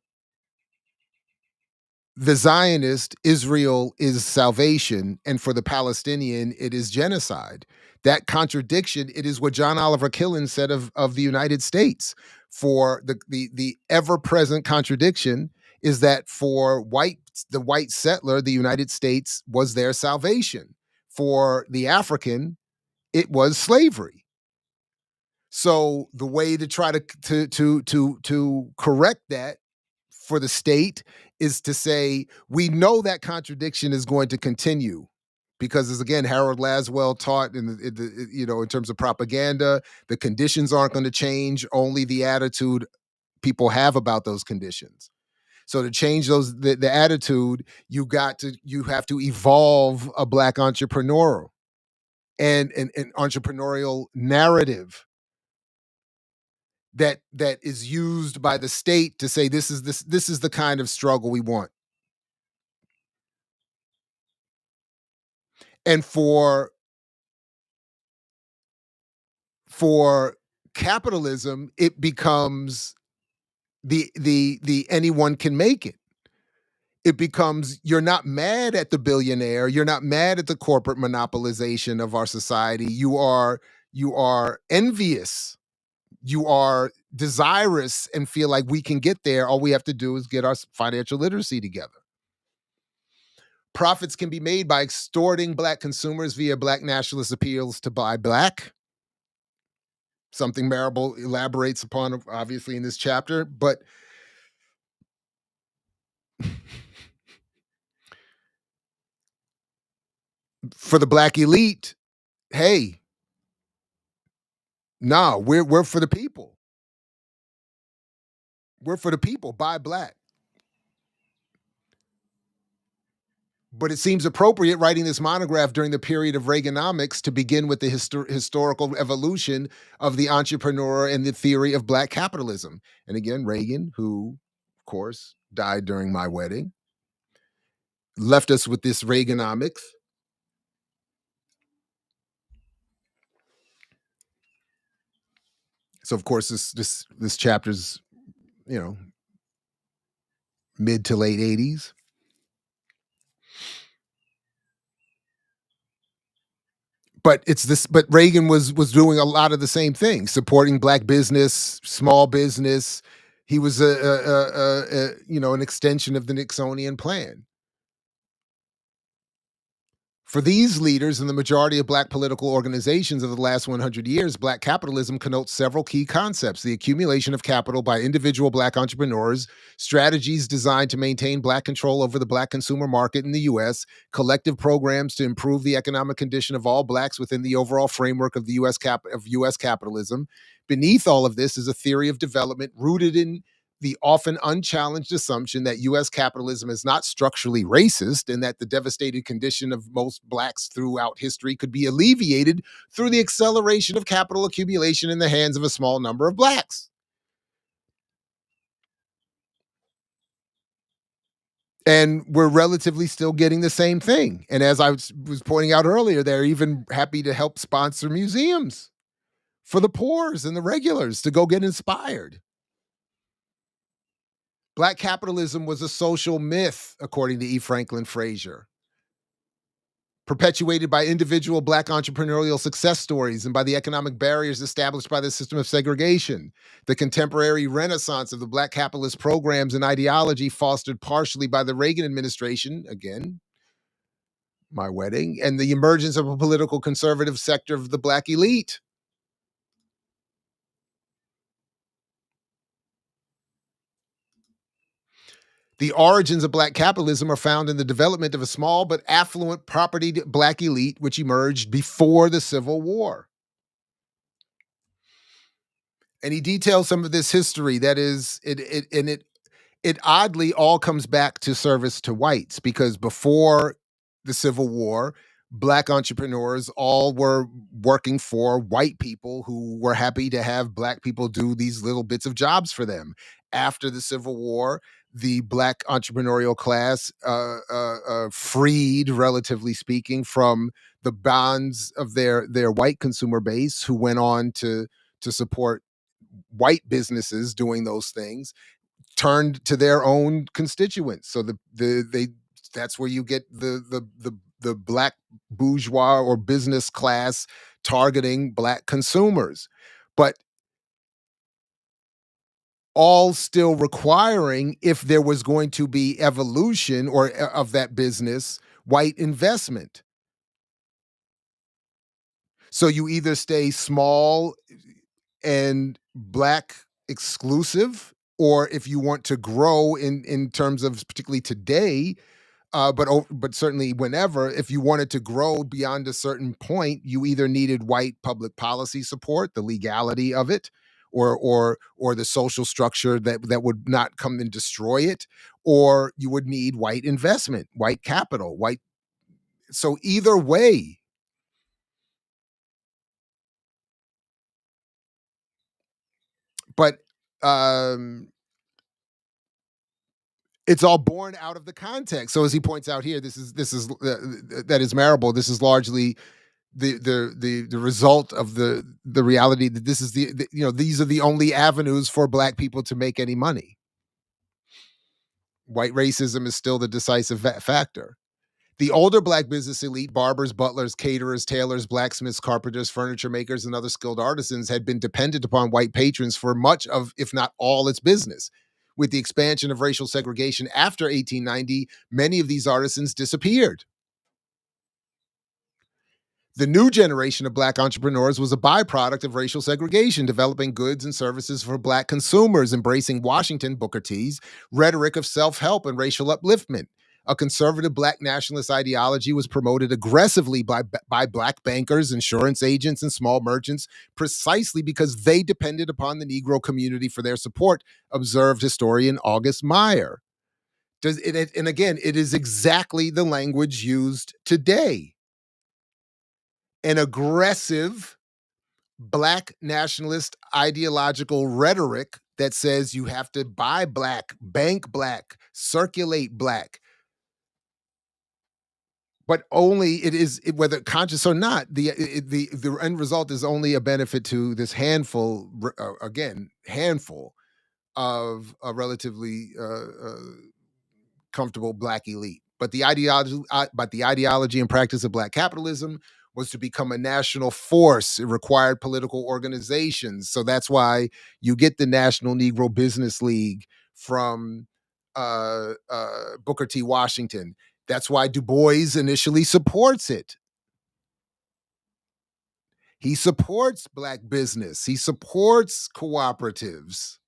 the Zionist, Israel is salvation, and for the Palestinian, it is genocide. That contradiction, it is what John Oliver Killen said of the United States. For the ever-present contradiction is that for the white settler, the United States was their salvation. For the African, it was slavery. So the way to try to correct that for the state is to say, we know that contradiction is going to continue, because as again, Harold Laswell taught in terms of propaganda, the conditions aren't going to change, only the attitude people have about those conditions. So to change the attitude, you have to evolve a Black entrepreneur and an entrepreneurial narrative that is used by the state to say this is the kind of struggle we want. And for capitalism, it becomes the anyone can make it. It becomes, you're not mad at the billionaire, you're not mad at the corporate monopolization of our society. You are envious. You are desirous and feel like we can get there. All we have to do is get our financial literacy together. Profits can be made by extorting Black consumers via Black nationalist appeals to buy Black. Something Marable elaborates upon, obviously, in this chapter. But for the Black elite, hey, no, we're for the people. We're for the people. Buy Black. But it seems appropriate writing this monograph during the period of Reaganomics to begin with the historical evolution of the entrepreneur and the theory of Black capitalism. And again, Reagan, who, of course, died during my wedding, left us with this Reaganomics. So, of course, this chapter's, mid to late 80s. But Reagan was doing a lot of the same things, supporting Black business, small business. He was an extension of the Nixonian plan. For these leaders and the majority of Black political organizations of the last 100 years, Black capitalism connotes several key concepts: the accumulation of capital by individual Black entrepreneurs, strategies designed to maintain Black control over the Black consumer market in the U.S., collective programs to improve the economic condition of all Blacks within the overall framework of the U.S. capitalism. Beneath all of this is a theory of development rooted in the often unchallenged assumption that U.S. capitalism is not structurally racist and that the devastated condition of most blacks throughout history could be alleviated through the acceleration of capital accumulation in the hands of a small number of blacks. And we're relatively still getting the same thing. And as I was pointing out earlier, they're even happy to help sponsor museums for the poors and the regulars to go get inspired. Black capitalism was a social myth, according to E. Franklin Frazier, perpetuated by individual Black entrepreneurial success stories and by the economic barriers established by the system of segregation. The contemporary renaissance of the Black capitalist programs and ideology, fostered partially by the Reagan administration, again, my wedding, and the emergence of a political conservative sector of the Black elite. The origins of Black capitalism are found in the development of a small but affluent propertied Black elite, which emerged before the Civil War. And he details some of this history. That is, it oddly all comes back to service to whites, because before the Civil War, Black entrepreneurs all were working for white people who were happy to have Black people do these little bits of jobs for them. After the Civil War, the Black entrepreneurial class freed, relatively speaking, from the bonds of their white consumer base, who went on to support white businesses doing those things, turned to their own constituents. So that's where you get the Black bourgeois or business class targeting Black consumers, but all still requiring, if there was going to be evolution or of that business, white investment. So you either stay small and Black exclusive, or if you want to grow in terms of particularly today, but certainly whenever, if you wanted to grow beyond a certain point, you either needed white public policy support, the legality of it, or the social structure that would not come and destroy it, or you would need white investment, white capital, white. So either way, but it's all born out of the context. So as he points out here, this is that is Marable. This is largely the result of the reality that this is these are the only avenues for Black people to make any money. White racism is still the decisive factor. The older Black business elite, barbers, butlers, caterers, tailors, blacksmiths, carpenters, furniture makers, and other skilled artisans, had been dependent upon white patrons for much of, if not all, its business. With the expansion of racial segregation after 1890, many of these artisans disappeared. The new generation of Black entrepreneurs was a byproduct of racial segregation, developing goods and services for Black consumers, embracing Washington, Booker T's, rhetoric of self-help and racial upliftment. A conservative Black nationalist ideology was promoted aggressively by Black bankers, insurance agents, and small merchants, precisely because they depended upon the Negro community for their support, observed historian August Meyer. And again, it is exactly the language used today. An aggressive Black nationalist ideological rhetoric that says you have to buy Black, bank Black, circulate Black. But only whether conscious or not, the end result is only a benefit to this handful of a relatively comfortable Black elite. But the ideology and practice of Black capitalism was to become a national force. It required political organizations. So that's why you get the National Negro Business League from Booker T. Washington. That's why Du Bois initially supports it. He supports Black business. He supports cooperatives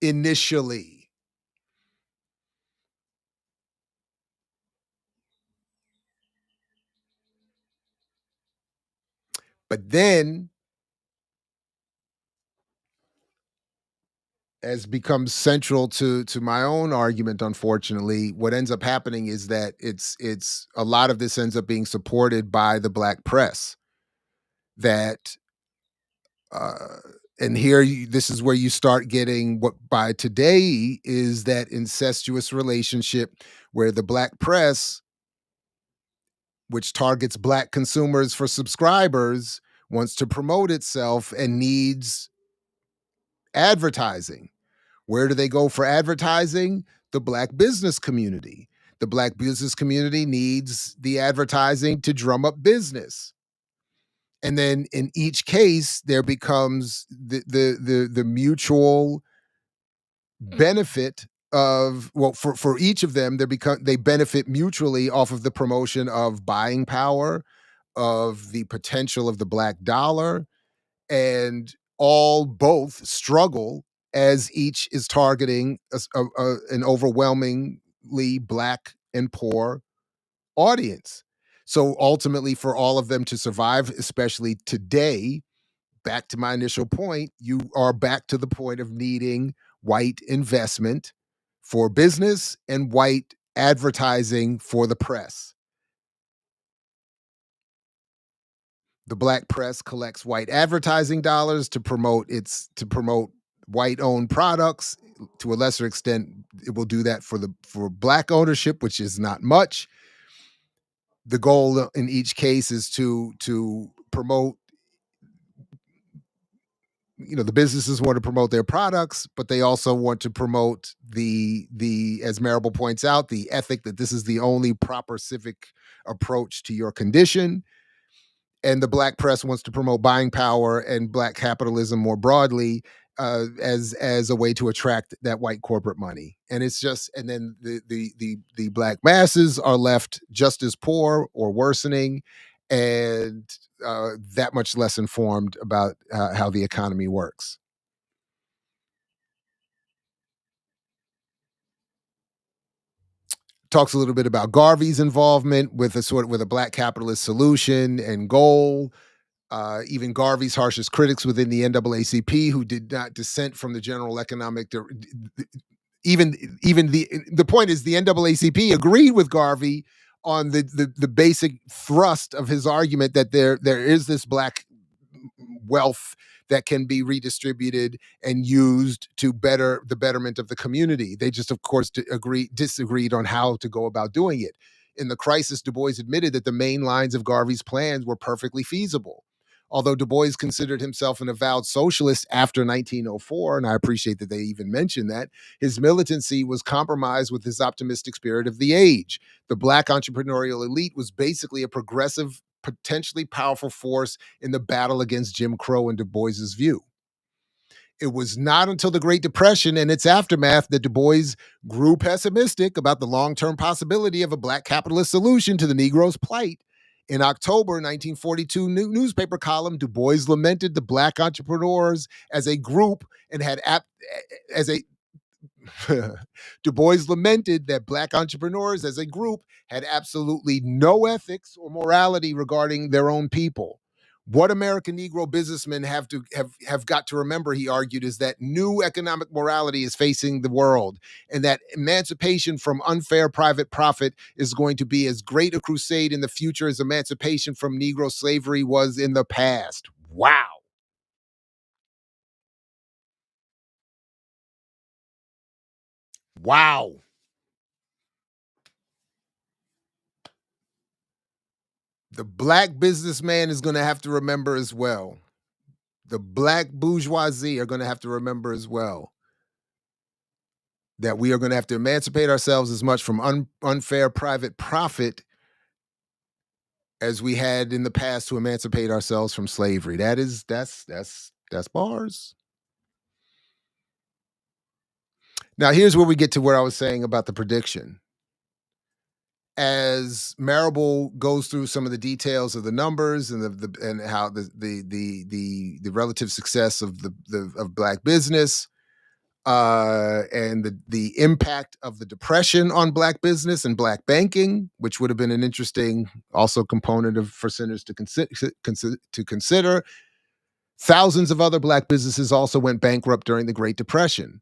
initially. But then as becomes central to my own argument, unfortunately, what ends up happening is that it's a lot of this ends up being supported by the black press. That and here this is where you start getting what by today is that incestuous relationship where the black press, which targets black consumers for subscribers, wants to promote itself and needs advertising. Where do they go for advertising? The black business community. The black business community needs the advertising to drum up business. And then in each case, there becomes the mutual benefit of, well, for each of them, they benefit mutually off of the promotion of buying power, of the potential of the black dollar, and both struggle as each is targeting an overwhelmingly black and poor audience. So ultimately, for all of them to survive, especially today, back to my initial point, you are back to the point of needing white investment for business and white advertising for the press. The black press collects white advertising dollars to promote white-owned products. To a lesser extent, it will do that for black ownership, which is not much. The goal in each case is to promote. The businesses want to promote their products, but they also want to promote the as Marable points out, the ethic that this is the only proper civic approach to your condition. And the black press wants to promote buying power and black capitalism more broadly as a way to attract that white corporate money. And it's just, and then the black masses are left just as poor or worsening, and that much less informed about how the economy works. Talks a little bit about Garvey's involvement with a black capitalist solution and goal. Even Garvey's harshest critics within the NAACP, who did not dissent from the general economic. Even the point is, the NAACP agreed with Garvey on the basic thrust of his argument that there is this black wealth that can be redistributed and used to better the betterment of the community. They just, of course, disagreed on how to go about doing it. In the crisis, Du Bois admitted that the main lines of Garvey's plans were perfectly feasible. Although Du Bois considered himself an avowed socialist after 1904, and I appreciate that they even mentioned that, his militancy was compromised with his optimistic spirit of the age. The black entrepreneurial elite was basically a progressive, potentially powerful force in the battle against Jim Crow in Du Bois's view. It was not until the Great Depression and its aftermath that Du Bois grew pessimistic about the long-term possibility of a black capitalist solution to the Negro's plight. In October 1942 newspaper column, Du Bois lamented the black entrepreneurs as a group and had Du Bois lamented that black entrepreneurs as a group had absolutely no ethics or morality regarding their own people. What American Negro businessmen have got to remember, he argued, is that new economic morality is facing the world, and that emancipation from unfair private profit is going to be as great a crusade in the future as emancipation from Negro slavery was in the past. Wow. Wow. The black businessman is going to have to remember as well. The black bourgeoisie are going to have to remember as well that we are going to have to emancipate ourselves as much from unfair private profit as we had in the past to emancipate ourselves from slavery. That's bars. Now, here's where we get to where I was saying about the prediction. As Marable goes through some of the details of the numbers and and how the relative success of of black business, and the impact of the Depression on black business and black banking, which would have been an interesting also component for sinners to consider. Thousands of other black businesses also went bankrupt during the Great Depression.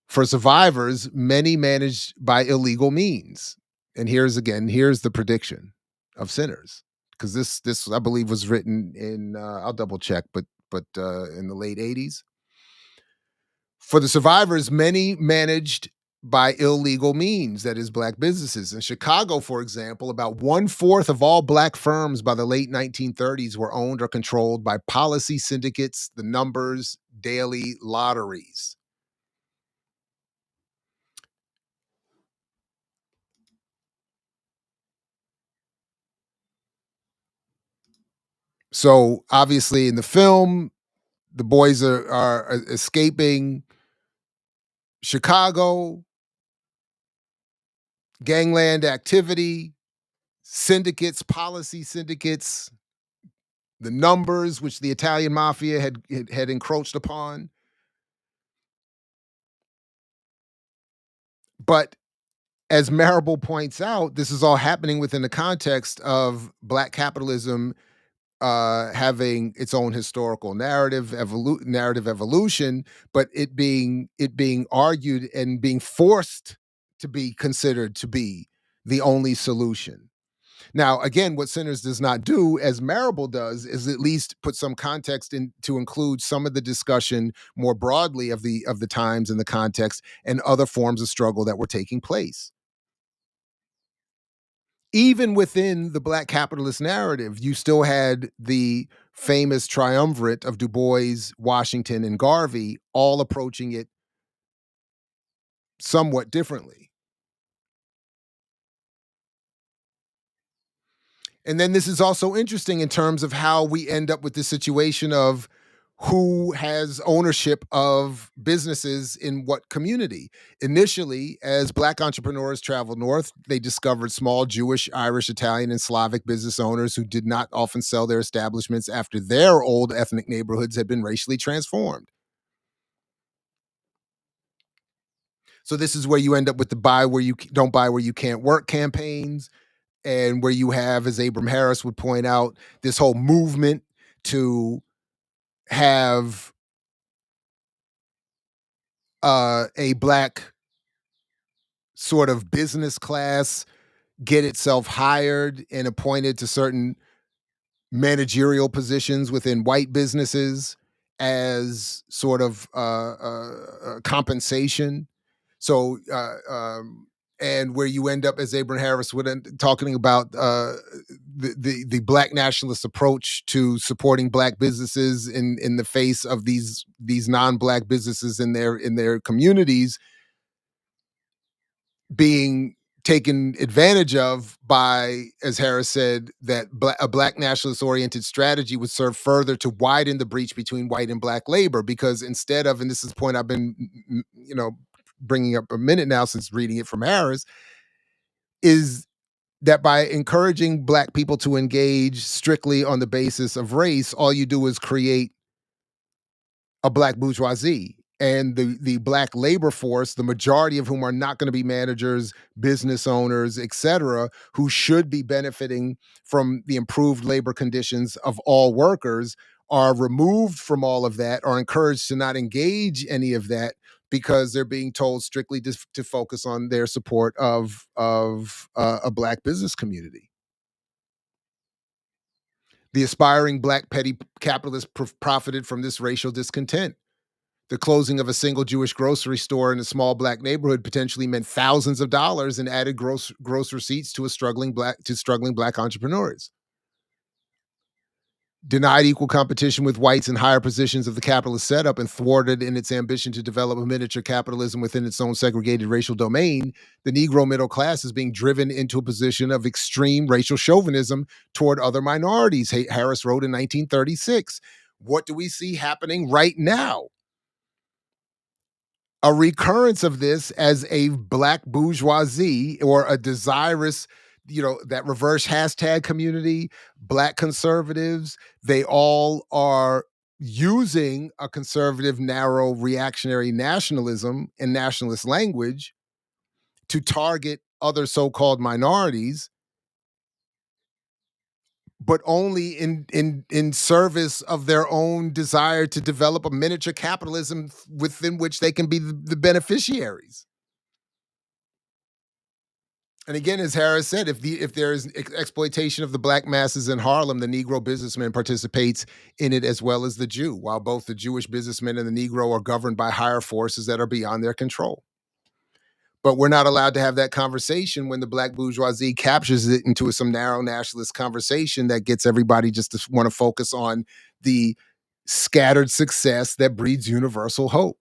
For survivors, many managed by illegal means. And here's the prediction of sinners. Because this I believe was written in I'll double check, but in the late 80s. For the survivors, many managed by illegal means, that is, black businesses. In Chicago, for example, about 1/4 of all black firms by the late 1930s were owned or controlled by policy syndicates, the numbers, daily lotteries. So obviously in the film, the boys are escaping Chicago, gangland activity, syndicates, policy syndicates, the numbers which the Italian mafia had encroached upon. But as Marable points out, this is all happening within the context of black capitalism having its own historical narrative evolution, but it being argued and being forced to be considered to be the only solution. Now, again, what Sinners does not do, as Marable does, is at least put some context in to include some of the discussion more broadly of the times and the context and other forms of struggle that were taking place. Even within the black capitalist narrative, you still had the famous triumvirate of Du Bois, Washington, and Garvey all approaching it somewhat differently. And then this is also interesting in terms of how we end up with the situation of who has ownership of businesses in what community. Initially, as black entrepreneurs traveled north, they discovered small Jewish, Irish, Italian, and Slavic business owners who did not often sell their establishments after their old ethnic neighborhoods had been racially transformed. So this is where you end up with the buy where you don't buy where you can't work campaigns, and where you have, as Abram Harris would point out, this whole movement to have a black sort of business class get itself hired and appointed to certain managerial positions within white businesses as sort of compensation. So, and where you end up, as Abram Harris would talking about the black nationalist approach to supporting black businesses in the face of these non-black businesses in their communities being taken advantage of by, as Harris said, that a black nationalist oriented strategy would serve further to widen the breach between white and black labor, because instead of, and this is a point I've been, bringing up a minute now since reading it from Harris, is that by encouraging black people to engage strictly on the basis of race, all you do is create a black bourgeoisie. And the black labor force, the majority of whom are not going to be managers, business owners, et cetera, who should be benefiting from the improved labor conditions of all workers, are removed from all of that, are encouraged to not engage any of that, because they're being told strictly to focus on their support of a black business community. The aspiring black petty capitalists profited from this racial discontent. The closing of a single Jewish grocery store in a small black neighborhood potentially meant thousands of dollars in added gross receipts to struggling black entrepreneurs. Denied equal competition with whites in higher positions of the capitalist setup and thwarted in its ambition to develop a miniature capitalism within its own segregated racial domain, the Negro middle class is being driven into a position of extreme racial chauvinism toward other minorities, Harris wrote in 1936. What do we see happening right now? A recurrence of this as a black bourgeoisie, or a desirous, that reverse hashtag community, black conservatives, they all are using a conservative, narrow, reactionary nationalism and nationalist language to target other so-called minorities but only in service of their own desire to develop a miniature capitalism within which they can be the beneficiaries. And again, as Harris said, if there is exploitation of the black masses in Harlem, the Negro businessman participates in it as well as the Jew, while both the Jewish businessman and the Negro are governed by higher forces that are beyond their control. But we're not allowed to have that conversation when the black bourgeoisie captures it into some narrow nationalist conversation that gets everybody just to want to focus on the scattered success that breeds universal hope.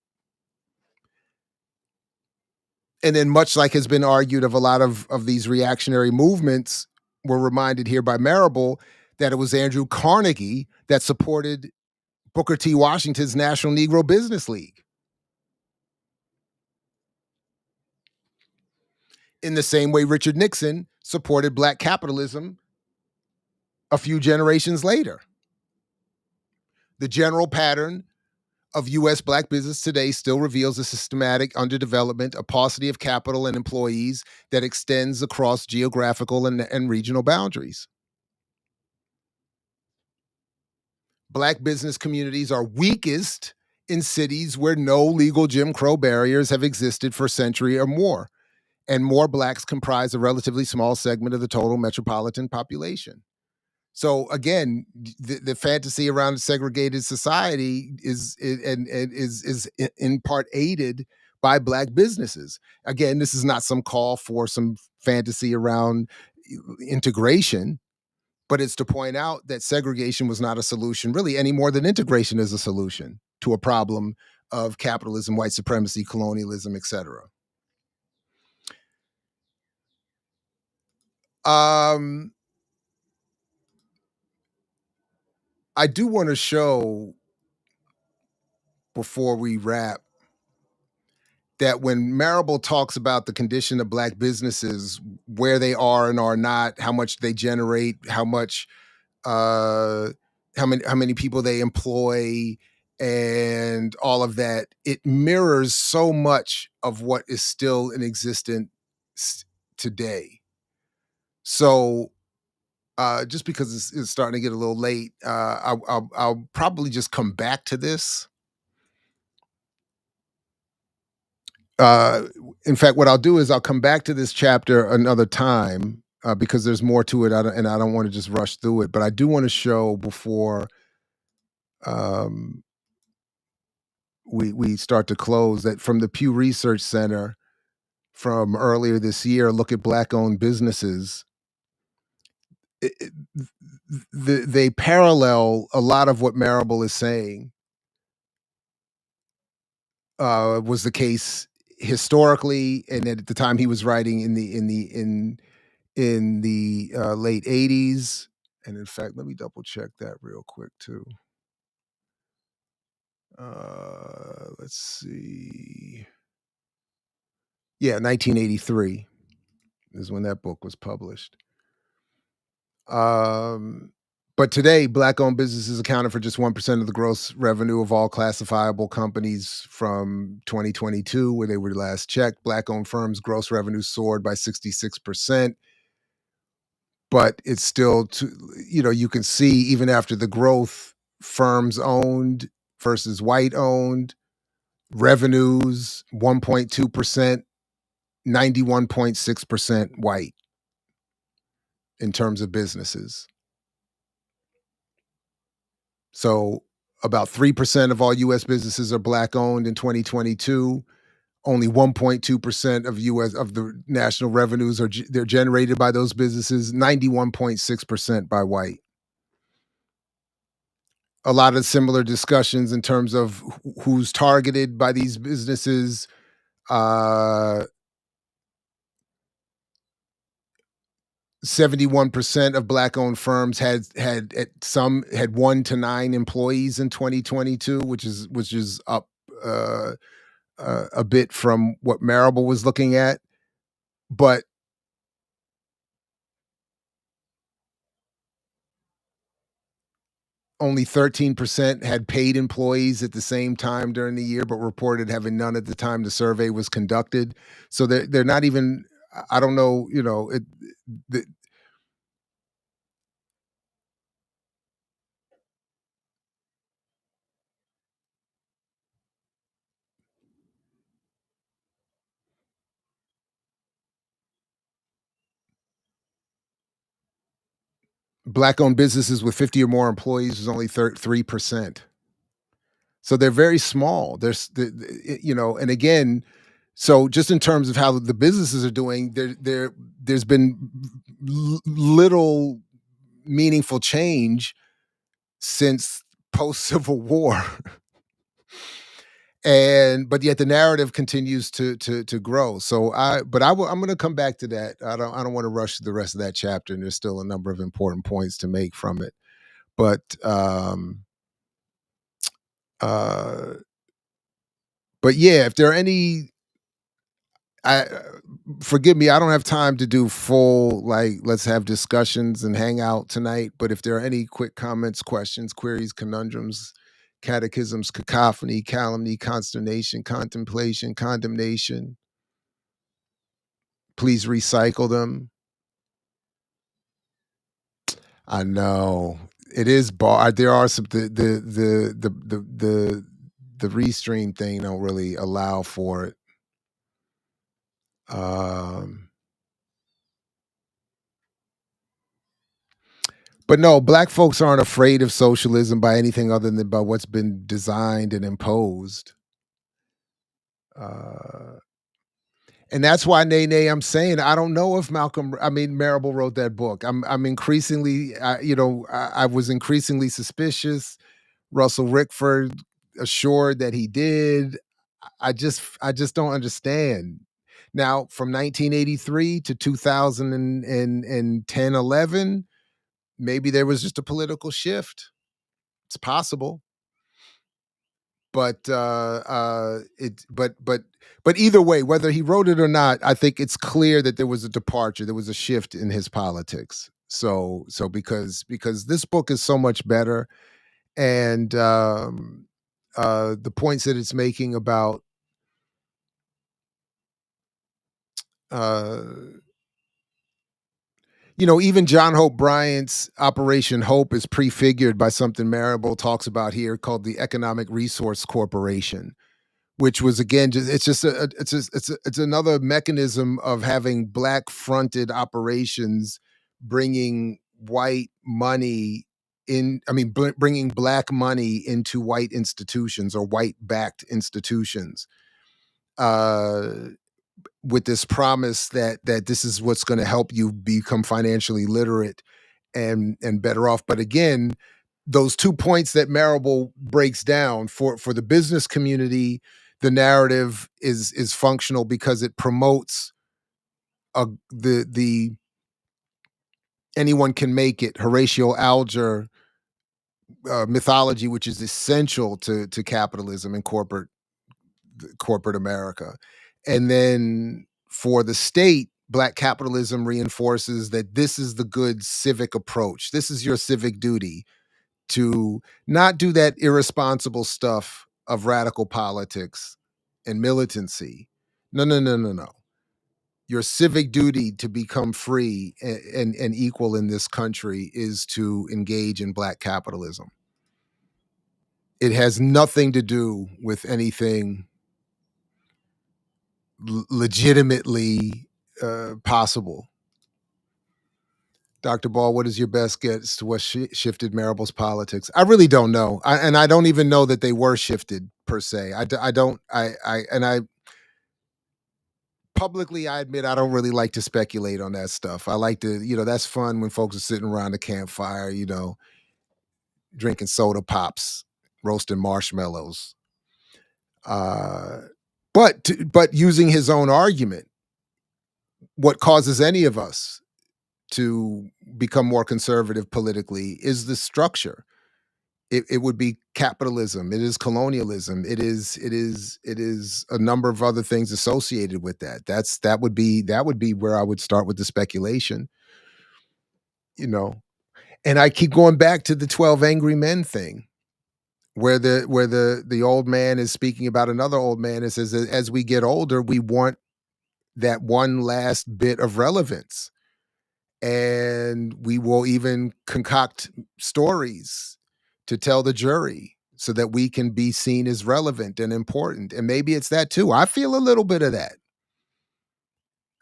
And then, much like has been argued of a lot of these reactionary movements, we're reminded here by Marable that it was Andrew Carnegie that supported Booker T. Washington's National Negro Business League. In the same way Richard Nixon supported black capitalism a few generations later. The general pattern of U.S. black business today still reveals a systematic underdevelopment, a paucity of capital and employees that extends across geographical and regional boundaries. Black business communities are weakest in cities where no legal Jim Crow barriers have existed for a century or more, and more blacks comprise a relatively small segment of the total metropolitan population. So again, the fantasy around a segregated society is in part aided by black businesses. Again, this is not some call for some fantasy around integration, but it's to point out that segregation was not a solution really any more than integration is a solution to a problem of capitalism, white supremacy, colonialism, etc. I do want to show, before we wrap, that when Marable talks about the condition of black businesses, where they are and are not, how much they generate, how many people they employ, and all of that, it mirrors so much of what is still in existence today. So just because it's starting to get a little late, I'll probably just come back to this. In fact, what I'll do is I'll come back to this chapter another time because there's more to it, and I don't want to just rush through it. But I do want to show before we start to close that from the Pew Research Center from earlier this year, look at black-owned businesses. They parallel a lot of what Marable is saying was the case historically, and at the time he was writing in the late 80s. And in fact, let me double check that real quick too. Let's see. Yeah, 1983 is when that book was published. But today, black-owned businesses accounted for just 1% of the gross revenue of all classifiable companies from 2022, where they were last checked. Black-owned firms' gross revenue soared by 66%. But it's still, you can see even after the growth, firms owned versus white owned, revenues 1.2%, 91.6% white in terms of businesses. So about 3% of all U.S. businesses are black owned in 2022. Only 1.2% of the national revenues they're generated by those businesses. 91.6% by white. A lot of similar discussions in terms of who's targeted by these businesses. 71% of black-owned firms had 1 to 9 employees in 2022, which is up a bit from what Marable was looking at, but only 13% had paid employees at the same time during the year, but reported having none at the time the survey was conducted. So they're not even. I don't know. Black-owned businesses with 50 or more employees is only 3%. So they're very small. And again, so just in terms of how the businesses are doing, there's been little meaningful change since post-Civil War. But yet the narrative continues to grow. So I'm going to come back to that. I don't want to rush the rest of that chapter, and there's still a number of important points to make from it. But yeah, if there are any, forgive me, I don't have time to do full, let's have discussions and hang out tonight. But if there are any quick comments, questions, queries, conundrums, catechisms, cacophony, calumny, consternation, contemplation, condemnation, please recycle them. I know it is there are some the restream thing don't really allow for it. But no, Black folks aren't afraid of socialism by anything other than by what's been designed and imposed. And that's why, Nene, I'm saying I don't know if Marable wrote that book. I'm increasingly, I was increasingly suspicious. Russell Rickford assured that he did. I just don't understand. Now, from 1983 to 2010, 11, maybe there was just a political shift. It's possible. But either way, whether he wrote it or not, I think it's clear that there was a departure, there was a shift in his politics. So because this book is so much better, and the points that it's making about even John Hope Bryant's Operation Hope is prefigured by something Marable talks about here called the Economic Resource Corporation, which was, again, it's another mechanism of having Black fronted operations bringing white money bringing Black money into white institutions or white backed institutions, with this promise that this is what's going to help you become financially literate and better off. But again, those 2 points that Marable breaks down for the business community, the narrative is functional because it promotes the anyone can make it Horatio Alger mythology, which is essential to capitalism and corporate America. And then for the state, Black capitalism reinforces that this is the good civic approach. This is your civic duty to not do that irresponsible stuff of radical politics and militancy. No. Your civic duty to become free and equal in this country is to engage in Black capitalism. It has nothing to do with anything legitimately possible. Dr. Ball, what is your best guess to what shifted Marable's politics? I really don't know. And I don't even know that they were shifted per se. Publicly, I admit I don't really like to speculate on that stuff. I like to, that's fun when folks are sitting around a campfire, drinking soda pops, roasting marshmallows. But using his own argument, what causes any of us to become more conservative politically is the structure. It would be capitalism. It is colonialism. It is a number of other things associated with that. That would be where I would start with the speculation. And I keep going back to the 12 Angry Men thing, where the old man is speaking about another old man and says, as we get older, we want that one last bit of relevance. And we will even concoct stories to tell the jury so that we can be seen as relevant and important. And maybe it's that too. I feel a little bit of that.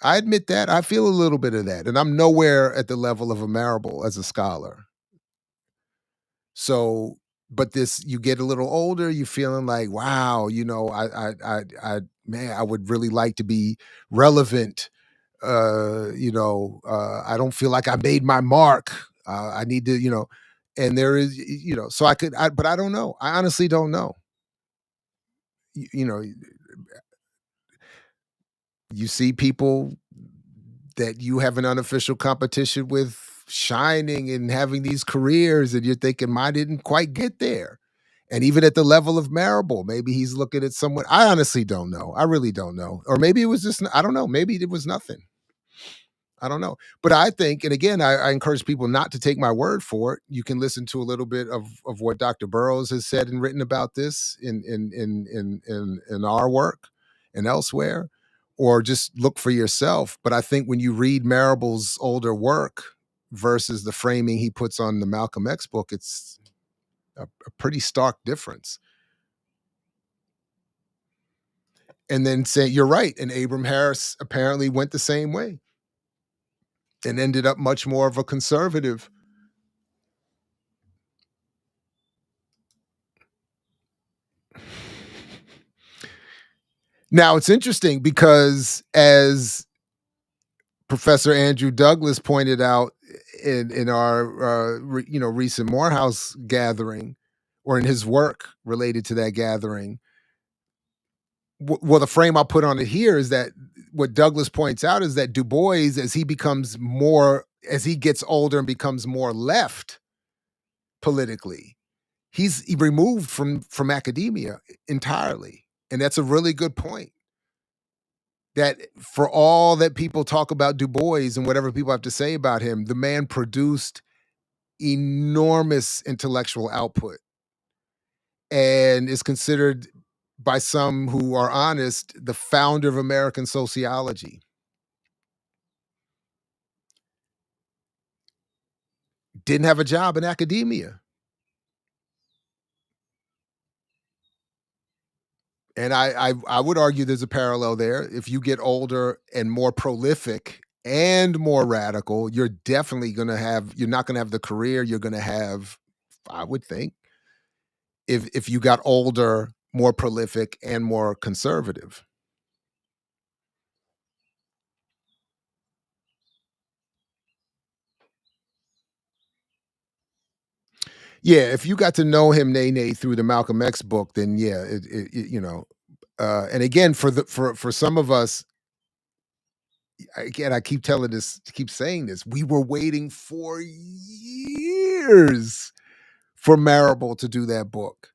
I admit that. I feel a little bit of that. And I'm nowhere at the level of a Marable as a scholar. So, but this, you get a little older, you're feeling like, wow, you know, man, I would really like to be relevant. I don't feel like I made my mark. I need to, and there is, so but I don't know. I honestly don't know. You know, you see people that you have an unofficial competition with shining and having these careers, and you're thinking, mine didn't quite get there. And even at the level of Marable, maybe he's looking at someone. I honestly don't know. I really don't know. Or maybe it was just, I don't know. Maybe it was nothing. I don't know. But I think, and again, I encourage people not to take my word for it. You can listen to a little bit of what Dr. Burroughs has said and written about this in our work and elsewhere, or just look for yourself. But I think when you read Marable's older work versus the framing he puts on the Malcolm X book, it's a pretty stark difference. And then say, you're right. And Abram Harris apparently went the same way and ended up much more of a conservative. Now, it's interesting because, as Professor Andrew Douglas pointed out in our recent Morehouse gathering, or in his work related to that gathering, well, the frame I'll put on it here is that what Douglas points out is that Du Bois, as he gets older and becomes more left politically, he's removed from academia entirely. And that's a really good point. That for all that people talk about Du Bois and whatever people have to say about him, the man produced enormous intellectual output and is considered by some who are honest the founder of American sociology. Didn't have a job in academia. And I would argue there's a parallel there. If you get older and more prolific and more radical, you're definitely you're not going to have the career you're going to have, I would think, if you got older, more prolific, and more conservative. Yeah, if you got to know him, Nene, through the Malcolm X book, then yeah, and again, for some of us, again, I keep saying this, we were waiting for years for Marable to do that book.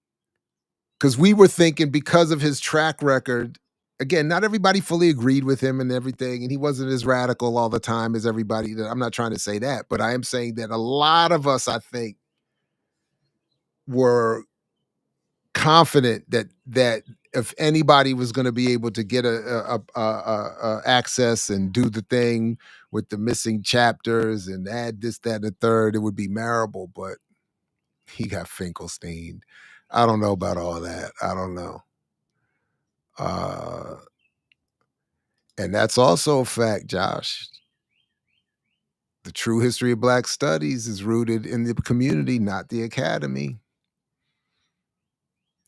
Because we were thinking, because of his track record, again, not everybody fully agreed with him and everything, and he wasn't as radical all the time as everybody. I'm not trying to say that, but I am saying that a lot of us, I think, were confident that if anybody was going to be able to get a access and do the thing with the missing chapters and add this, that, and the third, it would be Marable. But he got Finkelstein. I don't know about all that. I don't know. And that's also a fact, Josh. The true history of Black studies is rooted in the community, not the academy.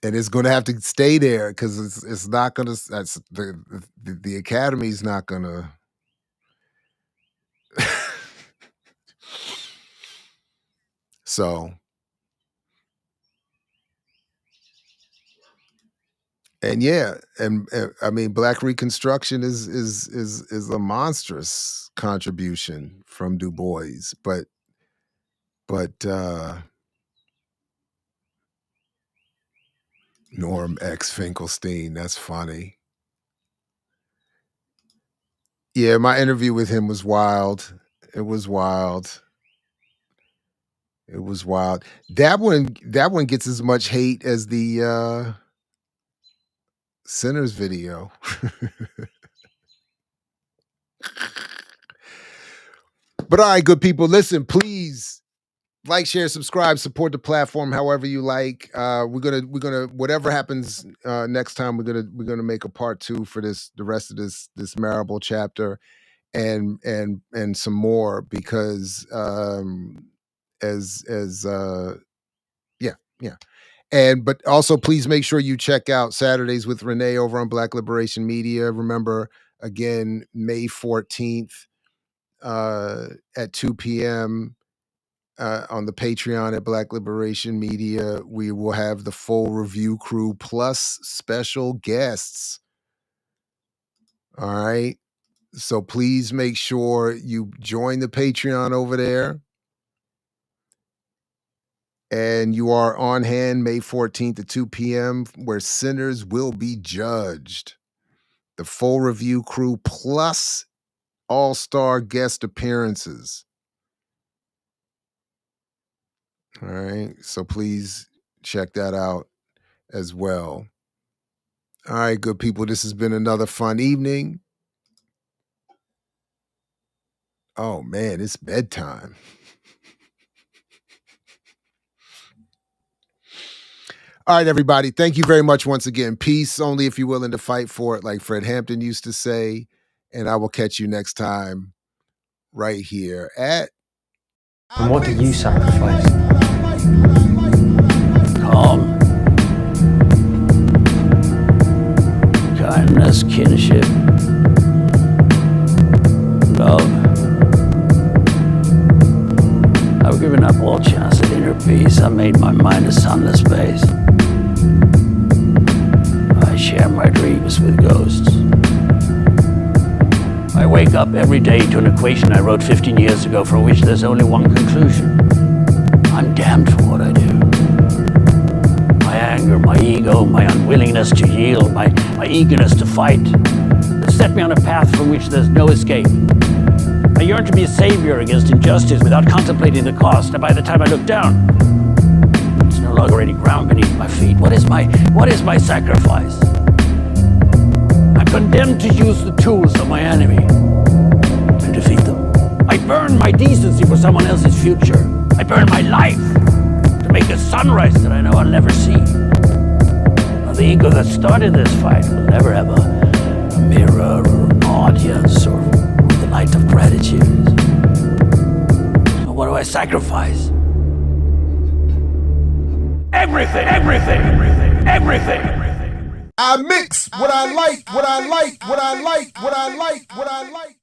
And it's going to have to stay there because it's not going to. That's the academy's not going to. So, and yeah, and I mean, Black Reconstruction is a monstrous contribution from Du Bois, but Norm X Finkelstein, that's funny. Yeah, my interview with him was wild. It was wild. It was wild. That one gets as much hate as the Sinners video. But all right, good people, listen, please like, share, subscribe, support the platform however you like. We're gonna whatever happens next time, we're gonna make a part 2 for the rest of this Marable chapter. and some more, because but also please make sure you check out Saturdays with Renee over on Black Liberation Media. Remember, again, May 14th at 2 p.m. On the Patreon at Black Liberation Media, we will have the full review crew plus special guests. All right. So please make sure you join the Patreon over there. And you are on hand May 14th at 2 p.m. where sinners will be judged. The full review crew plus all-star guest appearances. All right. So please check that out as well. All right, good people. This has been another fun evening. Oh, man, it's bedtime. All right, everybody. Thank you very much once again. Peace only if you're willing to fight for it, like Fred Hampton used to say. And I will catch you next time right here at... And what do you sacrifice? Calm. Kindness, kinship. Love. I've given up all chance at inner peace. I made my mind a sunless space. I share my dreams with ghosts. I wake up every day to an equation I wrote 15 years ago for which there's only one conclusion. I'm damned for what I do. My anger, my ego, my unwillingness to yield, my eagerness to fight has set me on a path from which there's no escape. I yearn to be a savior against injustice without contemplating the cost, and by the time I look down, there's no longer any ground beneath my feet. What is my sacrifice? I'm condemned to use the tools of my enemy to defeat them. I burn my decency for someone else's future. I burn my life to make a sunrise that I know I'll never see. Now, the ego that started this fight will never have a mirror or an audience or the light of gratitude. So what do I sacrifice? Everything, everything, everything, everything. I mix what I like, what I like, what I like, what I like, what I like.